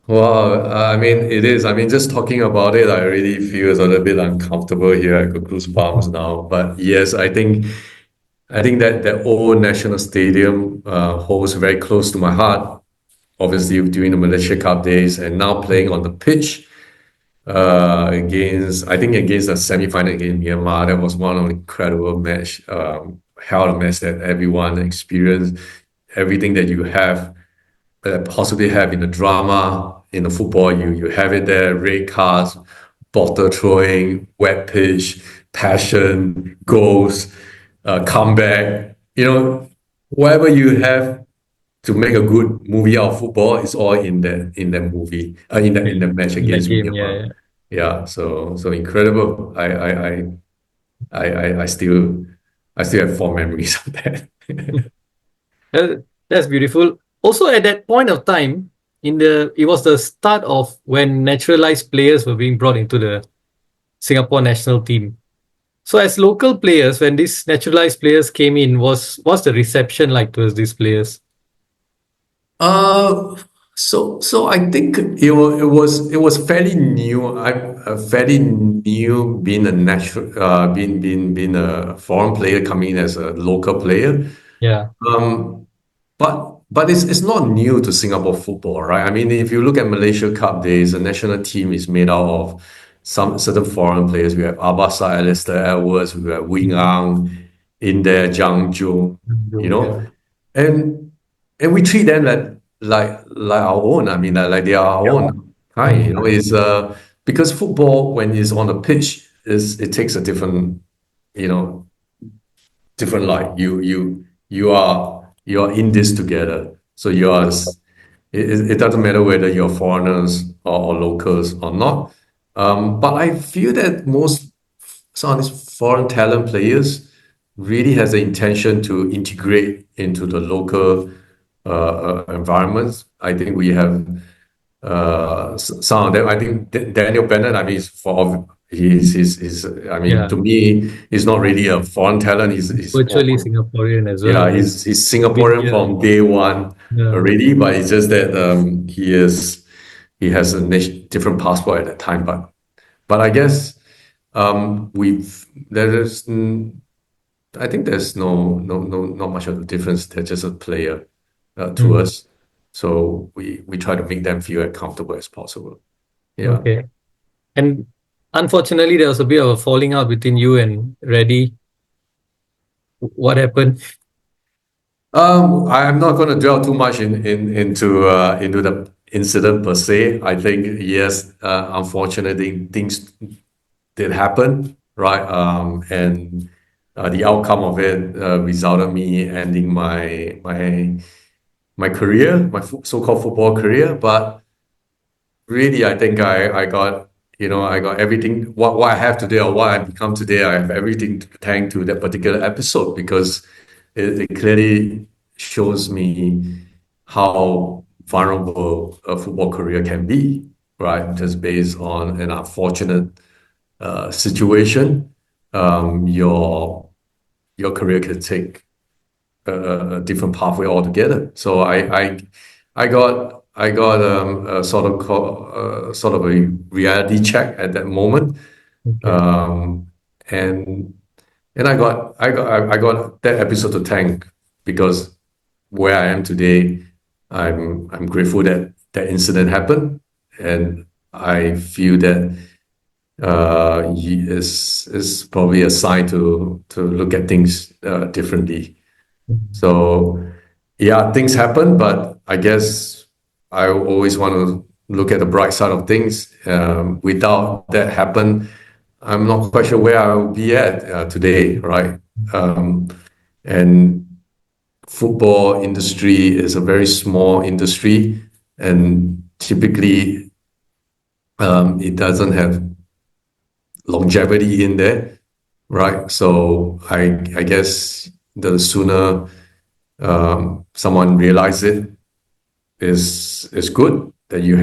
Well, I mean, it is. I mean, just talking about it, I really feel a little bit uncomfortable here. I got goosebumps now. But yes, I think that old national stadium holds very close to my heart. Obviously, during the Malaysia Cup days, and now playing on the pitch against the semi-final against Myanmar. That was one of the incredible match, hell of a match that everyone experienced. Everything that you have possibly have in the drama in the football, you have it there: red cards, bottle throwing, wet pitch, passion, goals, comeback. Whatever you have to make a good movie out of football is all in that movie, Yeah. in that match In that against game, yeah, Myanmar. yeah. Yeah, so incredible. I still have fond memories of that. Uh, that's beautiful. Also, at that point of time, it was the start of when naturalized players were being brought into the Singapore national team. So, as local players, when these naturalized players came in, what's the reception like towards these players? Uh, so I think it was fairly new. I'm fairly new being a natural being a foreign player coming in as a local player. Yeah, Um, but it's not new to Singapore football, right? I mean, if you look at Malaysia Cup days, the national team is made out of some certain foreign players. We have Abasa, Alistair Edwards, we have Wing Ang in there, Zhang Jun, you know, yeah, and we treat them like our own. I mean, like they are our own kind. mm, Is because football when it's on the pitch is it takes a you know different light. You are in this together. So it doesn't matter whether you're foreigners or locals or not. But I feel that some of these foreign talent players really has the intention to integrate into the local environments. I think we have some of them. I think Daniel Bennett. I mean, he's. I mean, yeah. to me, he's not really a foreign talent. He's Virtually Singaporean as yeah, well. he's Been Singaporean here. from day one Yeah. already. But it's just that he is. he has a different passport at that time. But I guess we've there is I think there's not much of a difference. They're just a player to Mm. us. So we try to make them feel as comfortable as possible. Yeah. Okay. And unfortunately, there was a bit of a falling out between you and Reddy. What happened? I'm not going to dwell too much into the incident per se. I think yes, unfortunately, things did happen, right? And the outcome of it resulted me ending my career, my so-called football career. But really, I think I got, I got everything, what I have today or what I become today, I have everything to thank to that particular episode because it clearly shows me how vulnerable a football career can be, right? Just based on an unfortunate situation, your career could take a different pathway altogether. So I got a sort of a reality check at that moment, Okay. um, and I got that episode to thank because where I am today, I'm grateful that that incident happened, and I feel that is probably a sign to look at things differently. Mm. So, yeah, things happen, but I guess I always want to look at the bright side of things. Without that happen, I'm not quite sure where I will be at today, right? Um, and football industry is a very small industry, and typically it doesn't have longevity in there, right? So I guess the sooner someone realize it is good that you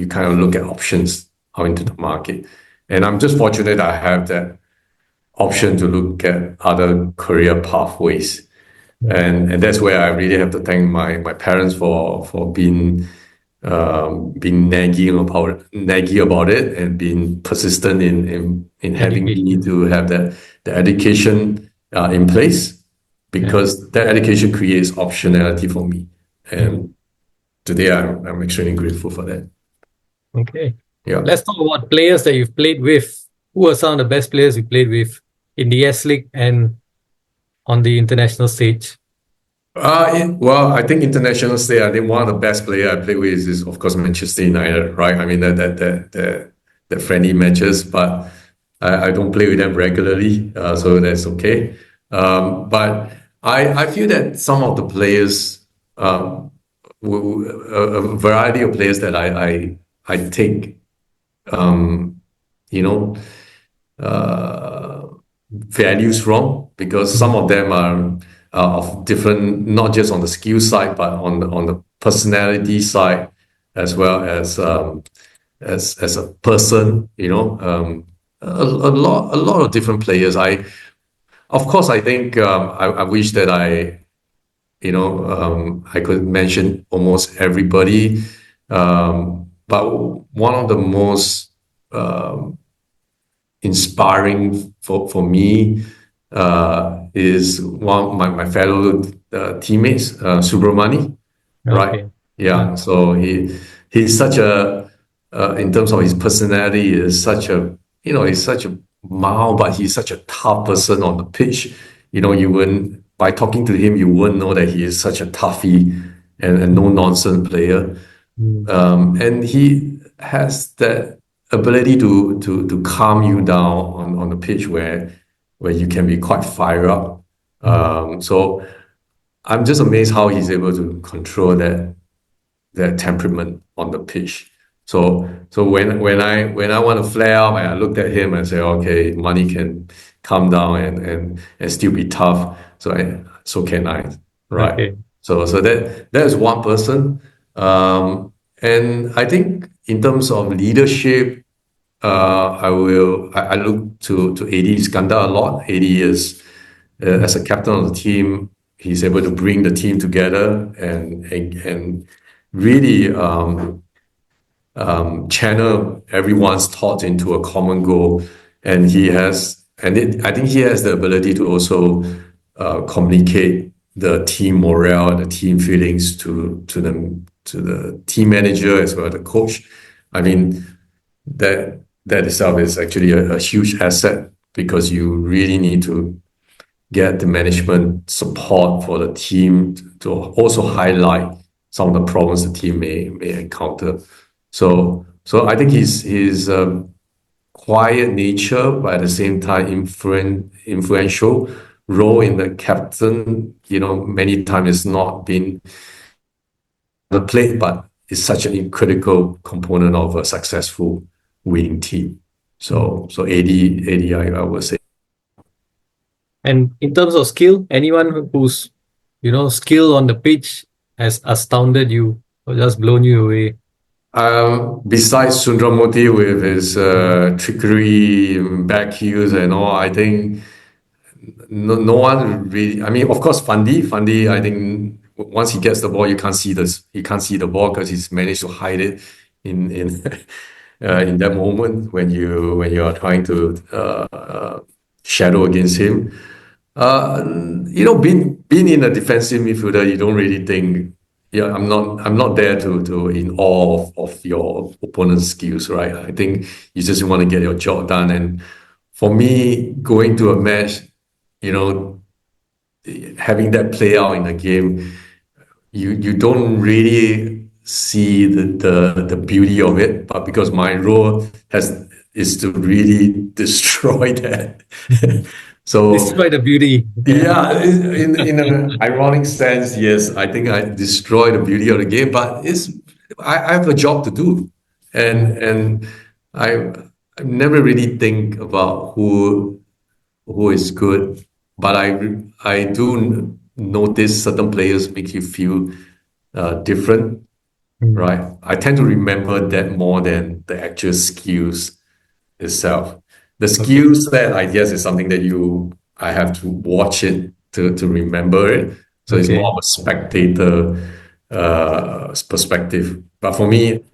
kind of look at options out into the market. And I'm just fortunate I have that option to look at other career pathways. Yeah. And that's where I really have to thank my parents for being naggy about it and being persistent in having me Education. to have the education in place Yeah. because that education creates optionality for me. Mm. And today I'm extremely grateful for that. Okay. Yeah. Let's talk about players that you've played with. Who are some of the best players you played with in the S League and on the international stage? Well, I think international state. I think one of the best player I played with is of course Manchester United, right? I mean the friendly matches, but I don't play with them regularly, so that's okay. But I feel that some of the players, a variety of players that I take, you know, uh, values from because some Mm. of them are of different, not just on the skill side, but on the personality side as well as a person. A lot of different players. Of course, I think I wish that I could mention almost everybody, but one of the most inspiring for me is one my fellow teammates, Subramani, right? Okay. Yeah, Mm. so he's such a in terms of his personality is such a he's such a mild, but he's such a tough person on the pitch. You wouldn't by talking to him, you wouldn't know that he is such a toughie and no nonsense player. Mm. And he has that ability to calm you down on the pitch where you can be quite fired up. Mm. So I'm just amazed how he's able to control that temperament on the pitch. So when I want to flare up and I looked at him and say, okay, money can calm down and still be tough. So can I, right? Okay. So that is one person. And I think in terms of leadership, I look to AD Iskandar a lot. AD is as a captain of the team, he's able to bring the team together and really channel everyone's thoughts into a common goal, and I think he has the ability to also communicate the team morale, the team feelings to the team manager as well as the coach. I mean, that itself is actually a huge asset because you really need to get the management support for the team to also highlight some of the problems the team may encounter. So I think his quiet nature, but at the same time influential role in the captain, many times it's not been the plate, but it's such a critical component of a successful winning team. So AD, I would say. And in terms of skill, anyone who's, skill on the pitch has astounded you or just blown you away? Besides Sundramoorthy with his trickery, back heels and all, I think no one really. I mean, of course, Fandi. I think once he gets the ball, he can't see the ball because he's managed to hide it in in that moment when you are trying to shadow against him. Being in a defensive midfielder, you don't really think, yeah, I'm not there to in awe of your opponent's skills, right? I think you just want to get your job done. And for me, going to a match, you know, having that play out in a game, you don't really see the beauty of it, but because my role is to really destroy that. So Destroy the beauty. Yeah. yeah, in an ironic sense, yes, I think I destroy the beauty of the game, but I have a job to do, and I I never really think about who is good, but I do notice certain players make you feel different, Mm. right? I tend to remember that more than the actual skills itself. The Okay. skill set, I guess, is something that I have to watch it to remember it. So it's more Okay. of a spectator perspective. But for me,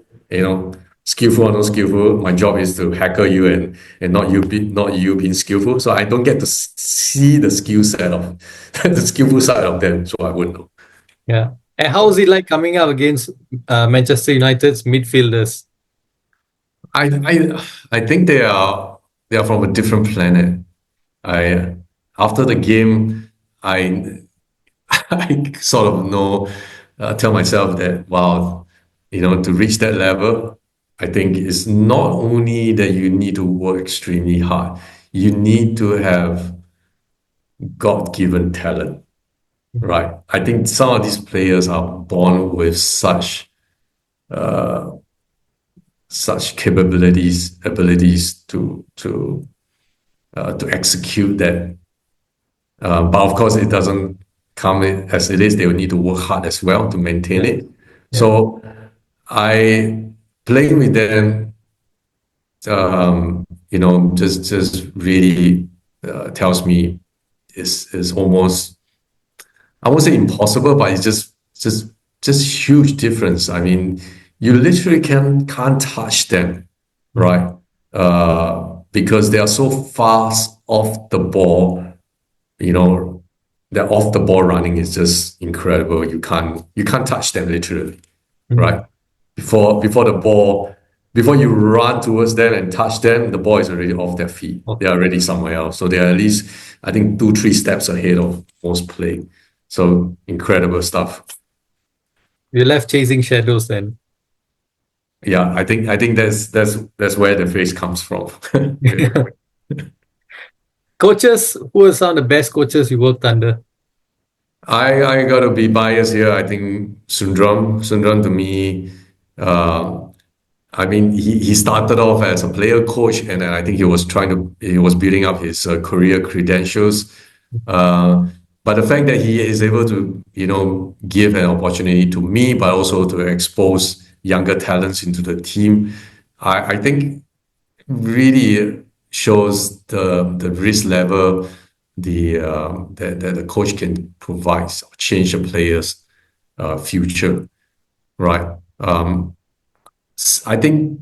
skillful or not skillful, my job is to hacker you and not you being skillful. So I don't get to see the skill set of the skillful side of them. So I wouldn't know. Yeah. And how is it like coming up against Manchester United's midfielders? I think they are from a different planet. I After the game, I I sort of tell myself that, wow, to reach that level, I think it's not only that you need to work extremely hard, you need to have God-given talent, right? I think some of these players are born with such capabilities, abilities to execute that. But of course, it doesn't come as it is. They will need to work hard as well to maintain Yeah. it. Yeah. So I playing with them, just really tells me is almost, I won't say impossible, but it's just huge difference. I mean, you literally can't touch them, Mm. right? Because they are so fast off the ball. You know, their off the ball running is just incredible. You can't touch them literally, Mm. right? Before you run towards them and touch them, the ball is already off their feet. Oh, They're already somewhere else. So they're at least, I think, 2, 3 steps ahead of most play. So incredible stuff. you're left chasing shadows then. Yeah, I think that's where the phrase comes from. Coaches, who are some of the best coaches you worked under? I gotta be biased here. I think Sundram to me, I mean, he started off as a player coach, and then I think he was building up his career credentials. But the fact that he is able to, give an opportunity to me, but also to expose younger talents into the team, I think really shows the risk level that the coach can provide or change a player's future, right? I think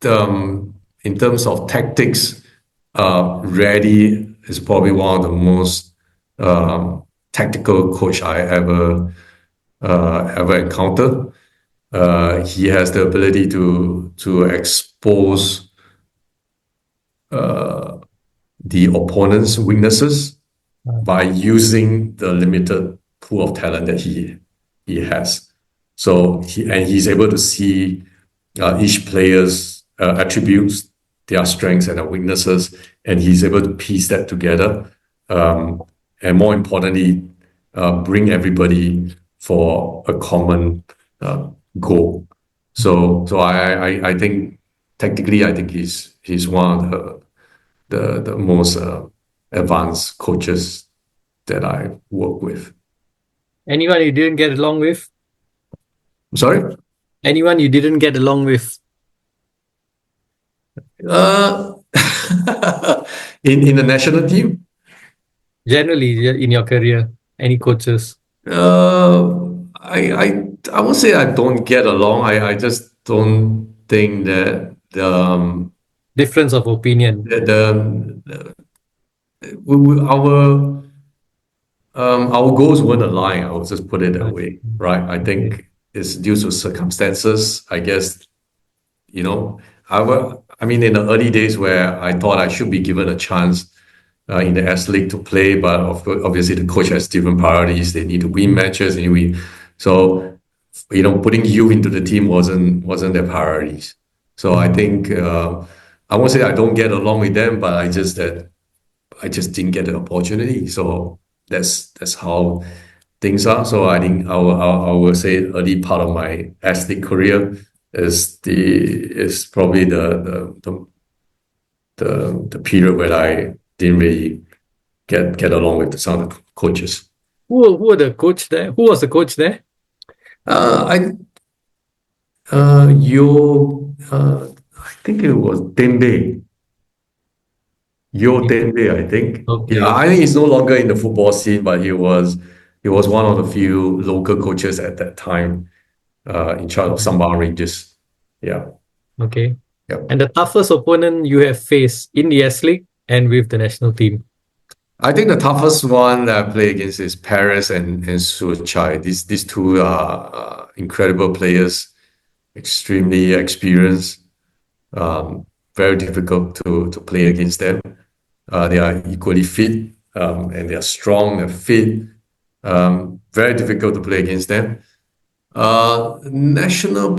in terms of tactics, Reddy is probably one of the most tactical coach I ever encountered. He has the ability to expose the opponent's weaknesses Uh, by using the limited pool of talent that he has. So he's able to see each player's attributes, their strengths and their weaknesses, and he's able to piece that together. And more importantly, bring everybody for a common goal. So I think technically, I think he's one of the most advanced coaches that I work with. Anyone you didn't get along with? Sorry? Anyone you didn't get along with? Uh, in the national team, Generally, in your career, any coaches? I would say I don't get along. I just don't think that Difference of opinion. our goals weren't aligned. I would just put it that Right. way, right? I Okay. think it's due to circumstances. I guess you know. I mean, in the early days where I thought I should be given a chance in the S League to play, but obviously the coach has different priorities. They need to win Mm. matches, and we so putting you into the team wasn't their priorities. So I Mm. think I won't say I don't get along with them, but I just didn't get the opportunity. So that's how things are. So I think I will say early part of my athlete career is probably the period where I didn't really get along with some of the coaches. Who were the coach there? Who was the coach there? I I think it was Tembe. Yo Tembe, I think. Yeah, Okay. I think he's no longer in the football scene, but he was one of the few local coaches at that time, in charge of Sambal Rangers. Yeah, Okay. yeah. And the toughest opponent you have faced in the S League and with the national team? I think the toughest one that I play against is Paris and Suchai. These two are incredible players, extremely experienced, very difficult to play against them. They are equally fit, and they are strong, they're fit. Very difficult to play against them. National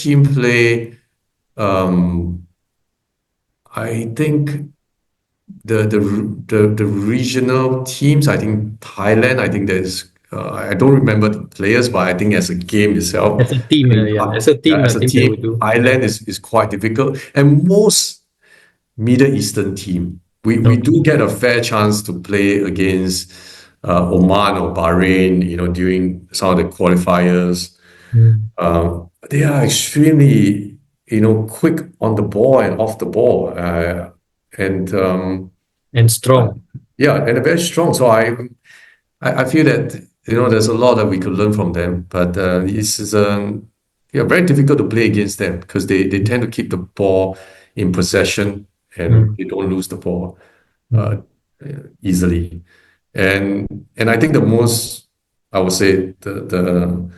team play. Um, I think the regional teams. I think Thailand. I think there's. I don't remember the players, but I think as a game itself, As a team, I think yeah. As a yeah, team, I as a think they team, would do. Yeah. Thailand is quite difficult, and most Middle Eastern team. We do Okay. get a fair chance to play against Oman or Bahrain, during some of the qualifiers. Mm. They are extremely, quick on the ball and off the ball, and And uh, strong. yeah, and they're very strong. So I feel that there's a lot that we could learn from them, but this is yeah, very difficult to play against them because they tend to keep the ball in possession and Mm. they don't lose the ball uh, Mm. easily. And I think the most I would say the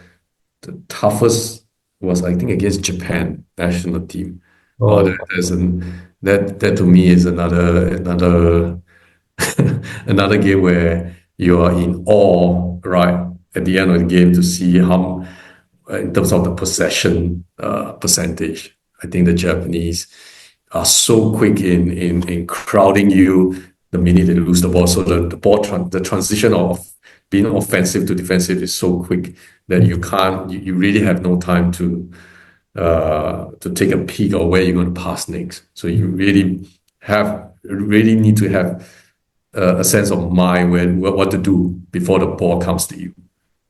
toughest was I think against Japan national team. Wow, Oh, that to me is another another game where you are in awe, right, at the end of the game to see how, in terms of the possession percentage, I think the Japanese are so quick in crowding you the minute they lose the ball. So the transition of being offensive to defensive is so quick that mm. you really have no time to take a peek of where you're going to pass next. So you really need to have a sense of mind when what to do before the ball comes to you.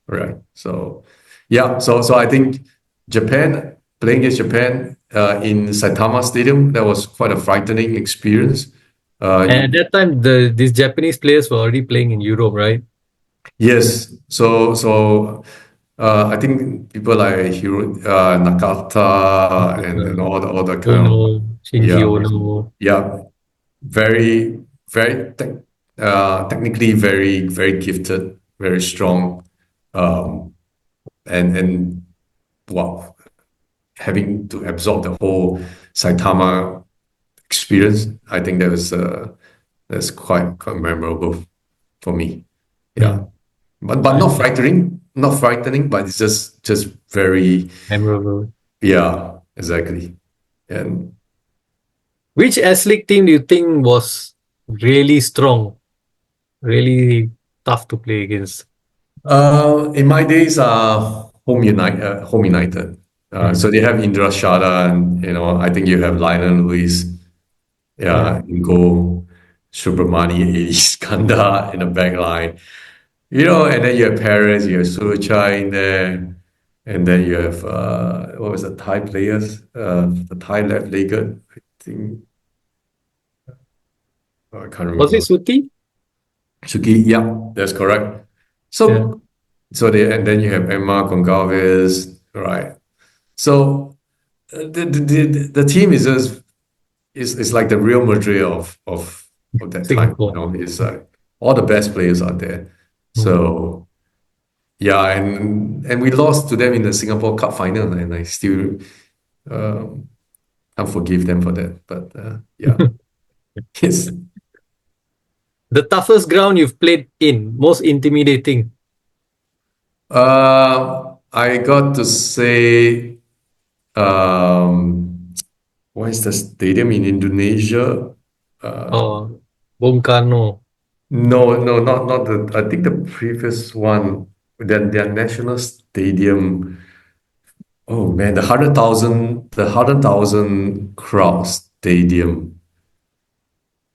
Right. So yeah. So I think playing against Japan in Saitama Stadium, that was quite a frightening experience. And at that time, these Japanese players were already playing in Europe, right? Yes. So I think people like Nakata and all the kind Ono, of Shinji yeah Ono. yeah very technically very gifted, very strong, um, and wow, having to absorb the whole Saitama experience, I think that's quite memorable for me. Yeah, Mm, but I not think frightening, but it's just very memorable. yeah, exactly. And Which S League team do you think was really strong, really tough to play against? in my days, Home United. So Mm, they have Indra Shada, and I think you have Lionel Lewis, yeah. yeah, in goal, Subramani, Iskandar in the back line. And then you have Perez, you have Suchai in there, and then you have what was the Thai players? The Thai left legger, I think. I can't Was it remember. Suti? Suki, yeah, that's correct. Yeah. And then you have Emma Gonçalves, right? So the team is just is like the Real Madrid of that time. Singapore. It's like all the best players are there. Mm. So yeah, and we lost to them in the Singapore Cup final, and I still um, can't forgive them for that. But yeah, yes. The toughest ground you've played in, most intimidating. I got to say, what is the stadium in Indonesia? Oh, Bung Karno. No, no, not the. I think the previous one, their national stadium. Oh man, the 100,000 crowd stadium.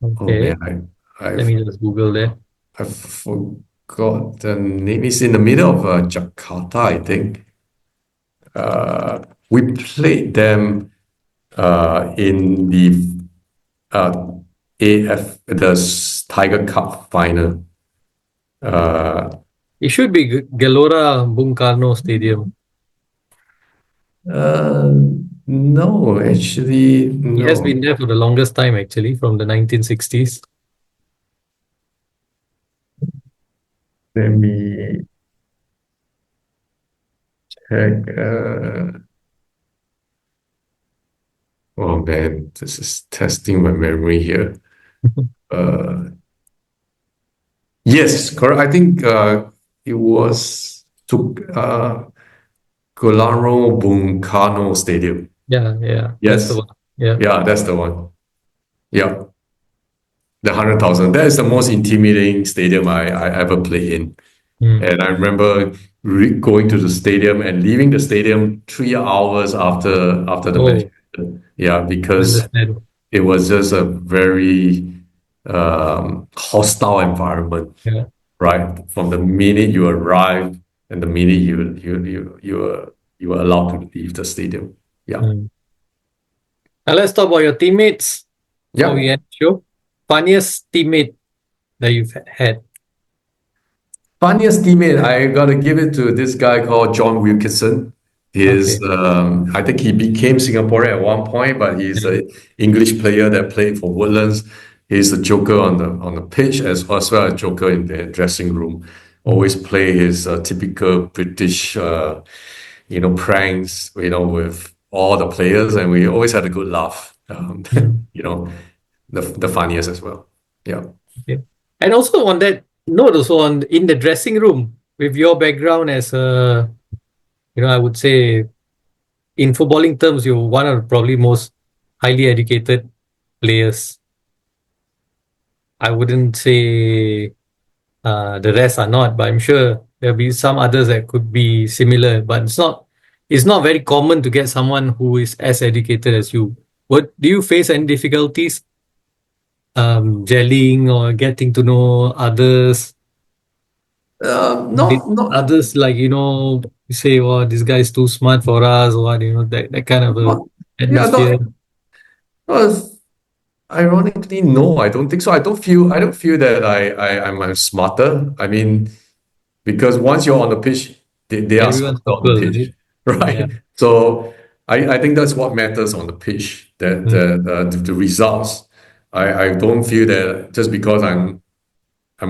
Oh Okay. man, Let me just Google there. I forgot the name. It's in the middle of Jakarta, I think. We played them in the uh, Tiger Cup final. Uh, It should be Gelora Bung Karno Stadium. uh, no, actually, He has no. been there for the longest time, actually, from the 1960s. Let me check. Oh man, this is testing my memory here. Uh, yes, correct. I think it was to Gelora Bung Karno Stadium. Yeah, that's the Yes, one. Yeah. yeah, that's the one. Yeah, the 100,000. That is the most intimidating stadium I ever played in. Mm. And I remember going to the stadium and leaving the stadium 3 hours after the match. Oh, Yeah, I because understand. it was just a very hostile environment, Yeah. right? From the minute you arrived and the minute you were allowed to leave the stadium. Yeah. Mm. Now let's talk about your teammates before we Yeah. end the show. Funniest teammate that you've had. Funniest teammate, I gotta give it to this guy called John Wilkinson. Okay. I think he became Singaporean at one point, but he's Yeah. an English player that played for Woodlands. He's the joker on the pitch as well as joker in the dressing room. Mm. Always play his typical British, pranks, with all the players, and we always had a good laugh. Mm. You know, the funniest as well. Yeah. Okay. And also on that note, also on in the dressing room, with your background as a, I would say in footballing terms, you're one of the probably most highly educated players. I wouldn't say the rest are not, but I'm sure there'll be some others that could be similar. But it's not very common to get someone who is as educated as you. What do you face any difficulties gelling or getting to know others? Did Not others like you say, "Oh, this guy is too smart for us," or what, that kind of a not yeah, atmosphere? not ironically, no, I don't think so. I don't feel that I'm smarter. I mean, because once you're on the pitch, they are Everyone's smarter on the equal, is pitch, it? Yeah. right? So I think that's what matters on the pitch, that Mm. the results. I don't feel that just because I'm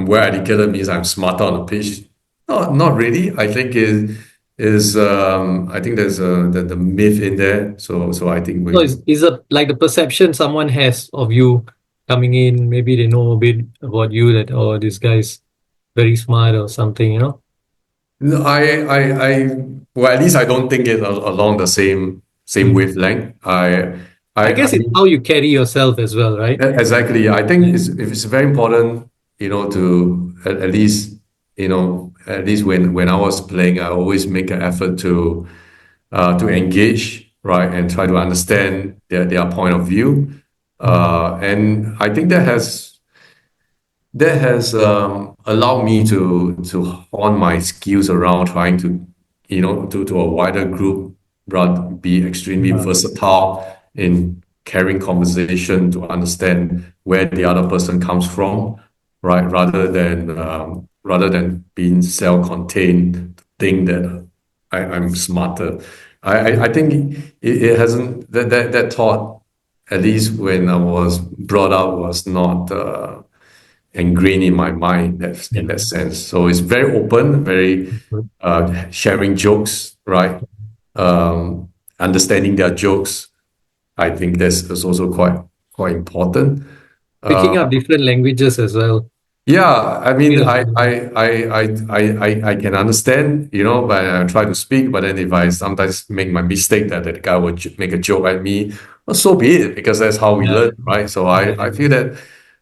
well educated means I'm smarter on the pitch. No, not really. I think it is I think there's the myth in there. So I think So we is a like the perception someone has of you coming in, maybe they know a bit about you that, oh, this guy's very smart or something, you know? no, well, at least I don't think it along the same Mm. wavelength. I I guess it's how you carry yourself as well, right? exactly. I think Yeah. it's very important, to at least, at least when I was playing, I always make an effort to engage, right, and try to understand their point of view. Mm. And I think that has allowed me to hone my skills around trying to, to a wider group, rather be extremely Yeah. versatile in carrying conversation to understand where the other person comes from, right? Rather than being self-contained, think that I'm smarter. I think it hasn't that thought, at least when I was brought up, was not ingrained in my mind, in Yeah. that sense. So it's very open, very Good. sharing jokes, right? Um, Understanding their jokes. I think that's also quite important. Picking up different languages as well. Yeah, I mean, Bit of I can understand, but I try to speak. But then if I sometimes make my mistake that the guy would make a joke at me, well, so be it, because that's how we yeah, learn, right? So yeah, I feel that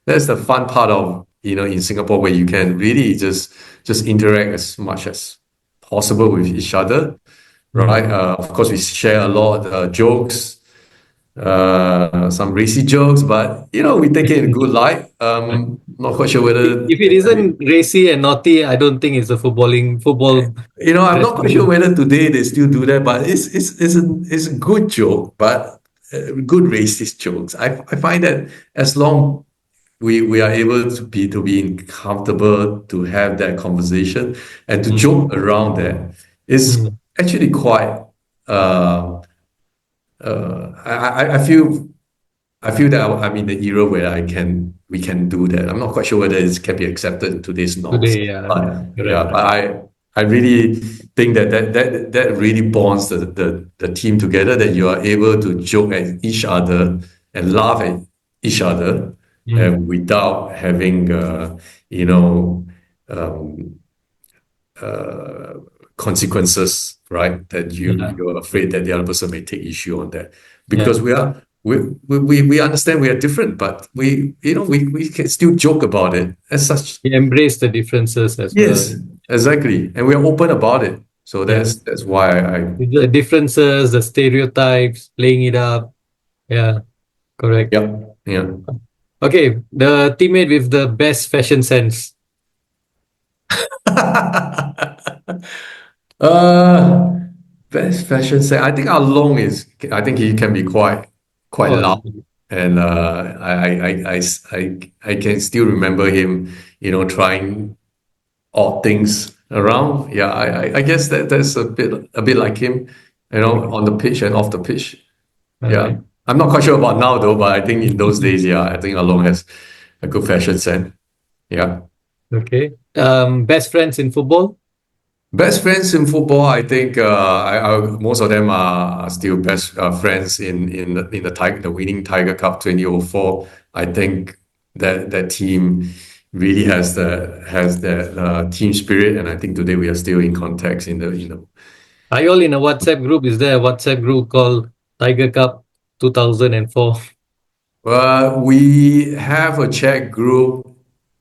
that's the fun part of, in Singapore, where you can really just interact as much as possible with each other, mm, right? Of course, we share a lot jokes, some racy jokes, but we take it in a good light. Not quite sure whether if it isn't racy and naughty, I don't think it's a football I'm not quite sure dressing. whether today they still do that, but it's a good joke, but good racist jokes. I find that as long we are able to be comfortable to have that conversation and to Mm, joke around that is mm, actually quite. Uh, I feel that I'm in the era where we can do that. I'm not quite sure whether it can be accepted in today's norms. today, yeah, But yeah, correct. but I really think that really bonds the team together, that you are able to joke at each other and laugh at each other, Mm, and without having you know um, uh, consequences, right? That yeah, you're afraid that the other person may take issue on that, yeah. because we understand we are different, but we can still joke about it as such. We embrace the differences as well. Yes, exactly, and we are open about it. So Yeah, that's why I the differences, the stereotypes, playing it up. Yeah, correct. yeah. Okay, the teammate with the best fashion sense. uh, Best fashion set. I think our long is. I think he can be quite Oh, loud, and I can still remember him, trying odd things around. Yeah, I guess that's a bit like him, okay, on the pitch and off the pitch. all Yeah, right. I'm not quite sure about now though, but I think in those days, yeah, I think Along has a good fashion sense. Yeah. Okay. Best friends in football. Best friends in football, I think most of them are still best friends in the the winning Tiger Cup 2004. I think that team really has the team spirit, and I think today we are still in contact in the. Are you all in a WhatsApp group? Is there a WhatsApp group called Tiger Cup 2004? We have a chat group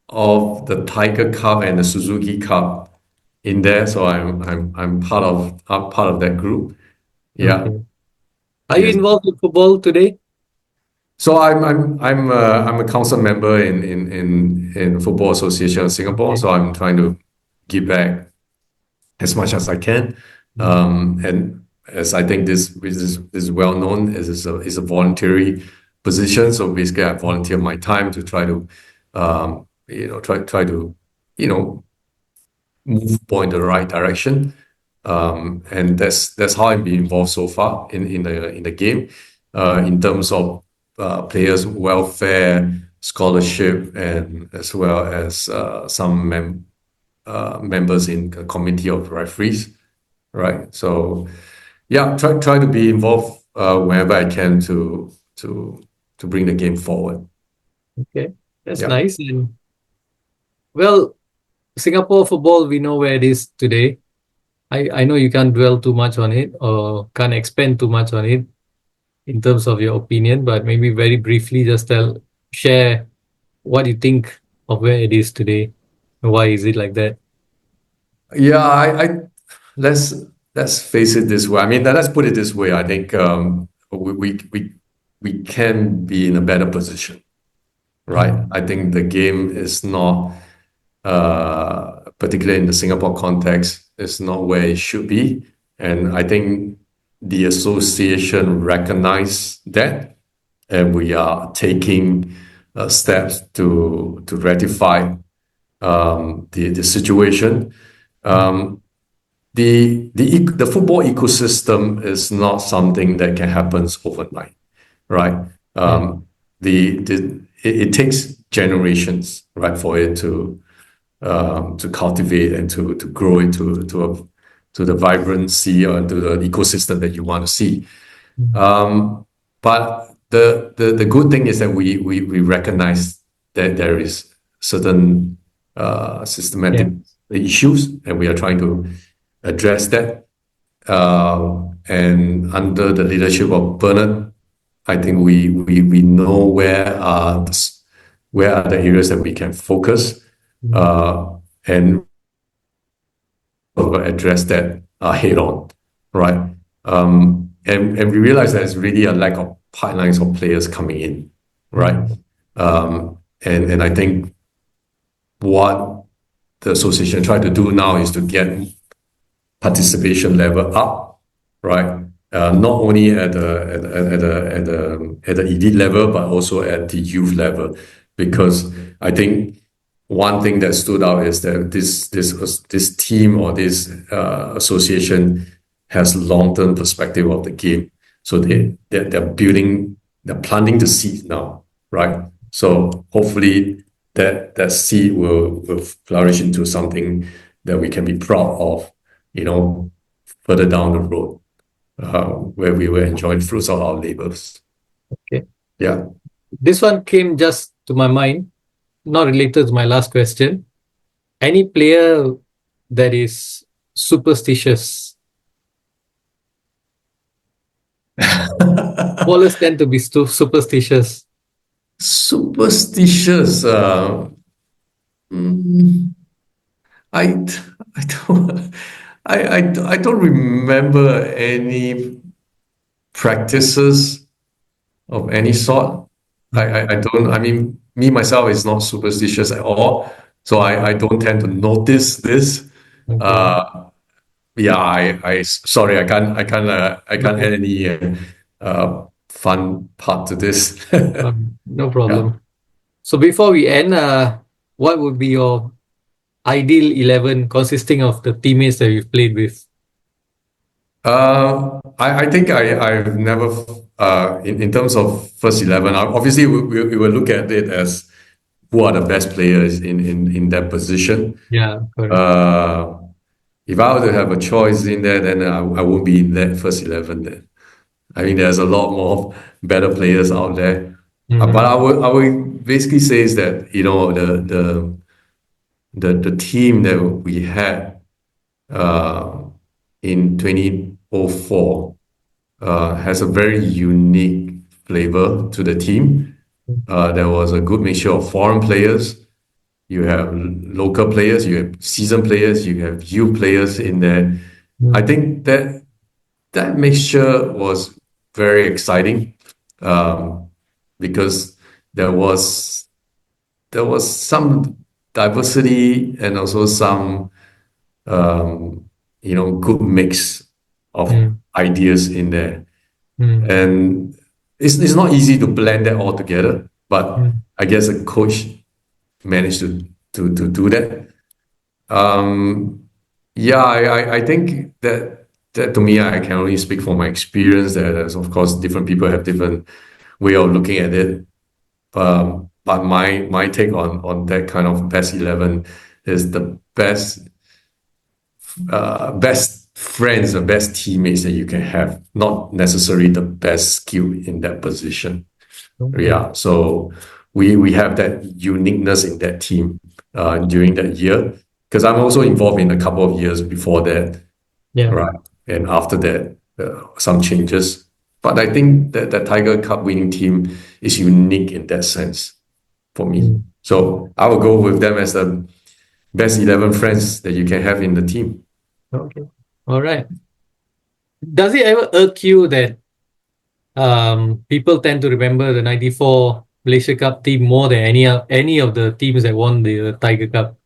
of the Tiger Cup and the Suzuki Cup in there, so I'm part of that group. Yeah. Okay. Are you Yes. involved in football today? So I'm a council member in Football Association of Singapore. Okay. So I'm trying to give back as much as I can. Mm. And as I think this is well known, as is a voluntary position. So basically, I volunteer my time to try to try to you know move point in the right direction. And that's how I've been involved so far in the game, in terms of players' welfare, scholarship, and as well as some members in the committee of referees, right? So yeah, try to be involved wherever I can to bring the game forward. Okay, that's Yeah. nice. And well, Singapore football, we know where it is today. I know you can't dwell too much on it or can't expand too much on it in terms of your opinion, but maybe very briefly just share what you think of where it is today. Why is it like that? Yeah, I let's let's face it this way. I mean, let's put it this way. I think we can be in a better position, right? Mm, I think the game is not, particularly in the Singapore context, is not where it should be, and I think the association recognize that, and we are taking steps to rectify the situation. Um, the football ecosystem is not something that can happen overnight, right? mm, It takes generations, right, for it to cultivate and to grow into to the vibrancy or to the ecosystem that you want to see. mm. But the good thing is that we recognize that there is certain Yeah. systematic issues, and we are trying to address that. And under the leadership of Bernard, I think we know where are the areas that we can focus, Mm, uh, and address that head on, right? And we realize that it's really a lack of pipelines of players coming in, right? mm, And I think what the association tried to do now is to get participation level up, right? Not only at the elite level, but also at the youth level, because I think one thing that stood out is that this team or this association has long-term perspective of the game. So they're planting the seed now, right? So hopefully that seed will flourish into something that we can be proud of, further down the road, where we will enjoy the fruits of our labors. okay. Yeah. This one came just to my mind, not related to my last question. Any player that is superstitious? Ballers tend to be superstitious. Superstitious. Mm, I I don't I don't remember any practices of any sort. Mm, I don't. I mean, me myself is not superstitious at all, so I don't tend to notice this. okay. Uh, yeah, sorry, I can't add No, any fun part to this. no Yeah. problem. So before we end, what would be your ideal 11 consisting of the teammates that you've played with? I think I've never, in terms of first 11, obviously we will look at it as who are the best players in that position. Yeah, correct. Uh, if I were to have a choice in there, then I won't be in that first 11 then. I mean, there's a lot more better players out there. But Mm-hmm. I would basically say is that, the team that we had uh, in 2004 has a very unique flavor to the team. There was a good mixture of foreign players. You have local players, you have seasoned players, you have youth players in there. I Mm, think that mixture was very exciting, because there was some diversity and also some good mix of mm, ideas in there. mm, And it's not easy to blend that all together, but mm, I guess a coach managed to do that. Yeah, I think that to me, I can only speak from my experience. That there's, of course, different people have different way of looking at it. But my take on that kind of best 11 is the best friends, the best teammates that you can have, not necessarily the best skill in that position. Okay. Yeah, so we have that uniqueness in that team during that year because I'm also involved in a couple of years before that, Yeah. right? And after that, some changes. But I think that the Tiger Cup winning team is unique in that sense for me. Mm. So I will go with them as the best 11 friends that you can have in the team. Okay. All right. Does it ever irk you that people tend to remember the '94 Malaysia Cup team more than any of the teams that won the Tiger Cup?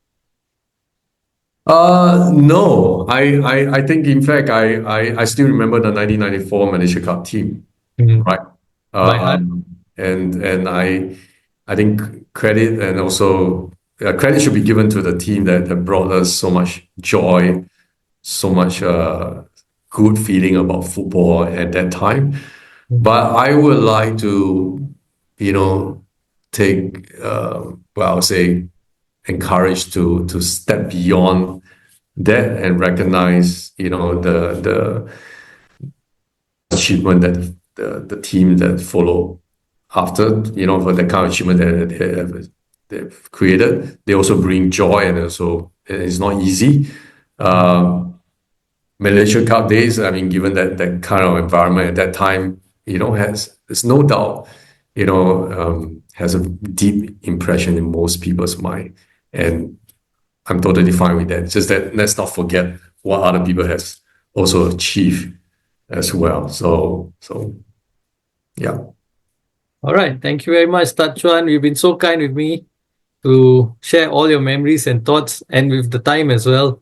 No, I think in fact I still remember the 1994 Malaysia Cup team, Mm. right? By heart? And I think credit and also credit should be given to the team that brought us so much joy, so much good feeling about football at that time. Mm. But I would like to, you know, take well, I'll say encouraged to step beyond that and recognize, the achievement that the team that follow after, for the kind of achievement that they've created. They also bring joy and also it's not easy. Um, Malaysia Cup days, I mean, given that kind of environment at that time, has there's no doubt, has a deep impression in most people's mind. And I'm totally fine with that. It's just that let's not forget what other people has also achieved as well. So yeah. All right. Thank you very much, Tat Chuan. You've been so kind with me to share all your memories and thoughts and with the time as well.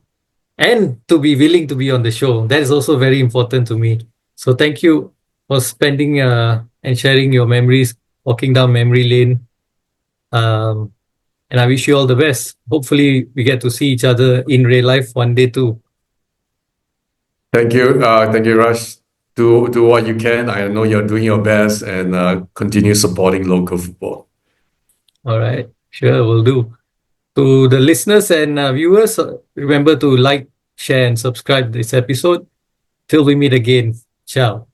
And to be willing to be on the show. That is also very important to me. So thank you for spending and sharing your memories, walking down memory lane. Um, and I wish you all the best. Hopefully, we get to see each other in real life one day too. Thank you, Rush. Do what you can. I know you're doing your best and continue supporting local football. All right, sure, will do. To the listeners and viewers, remember to like, share, and subscribe this episode. Till we meet again. Ciao.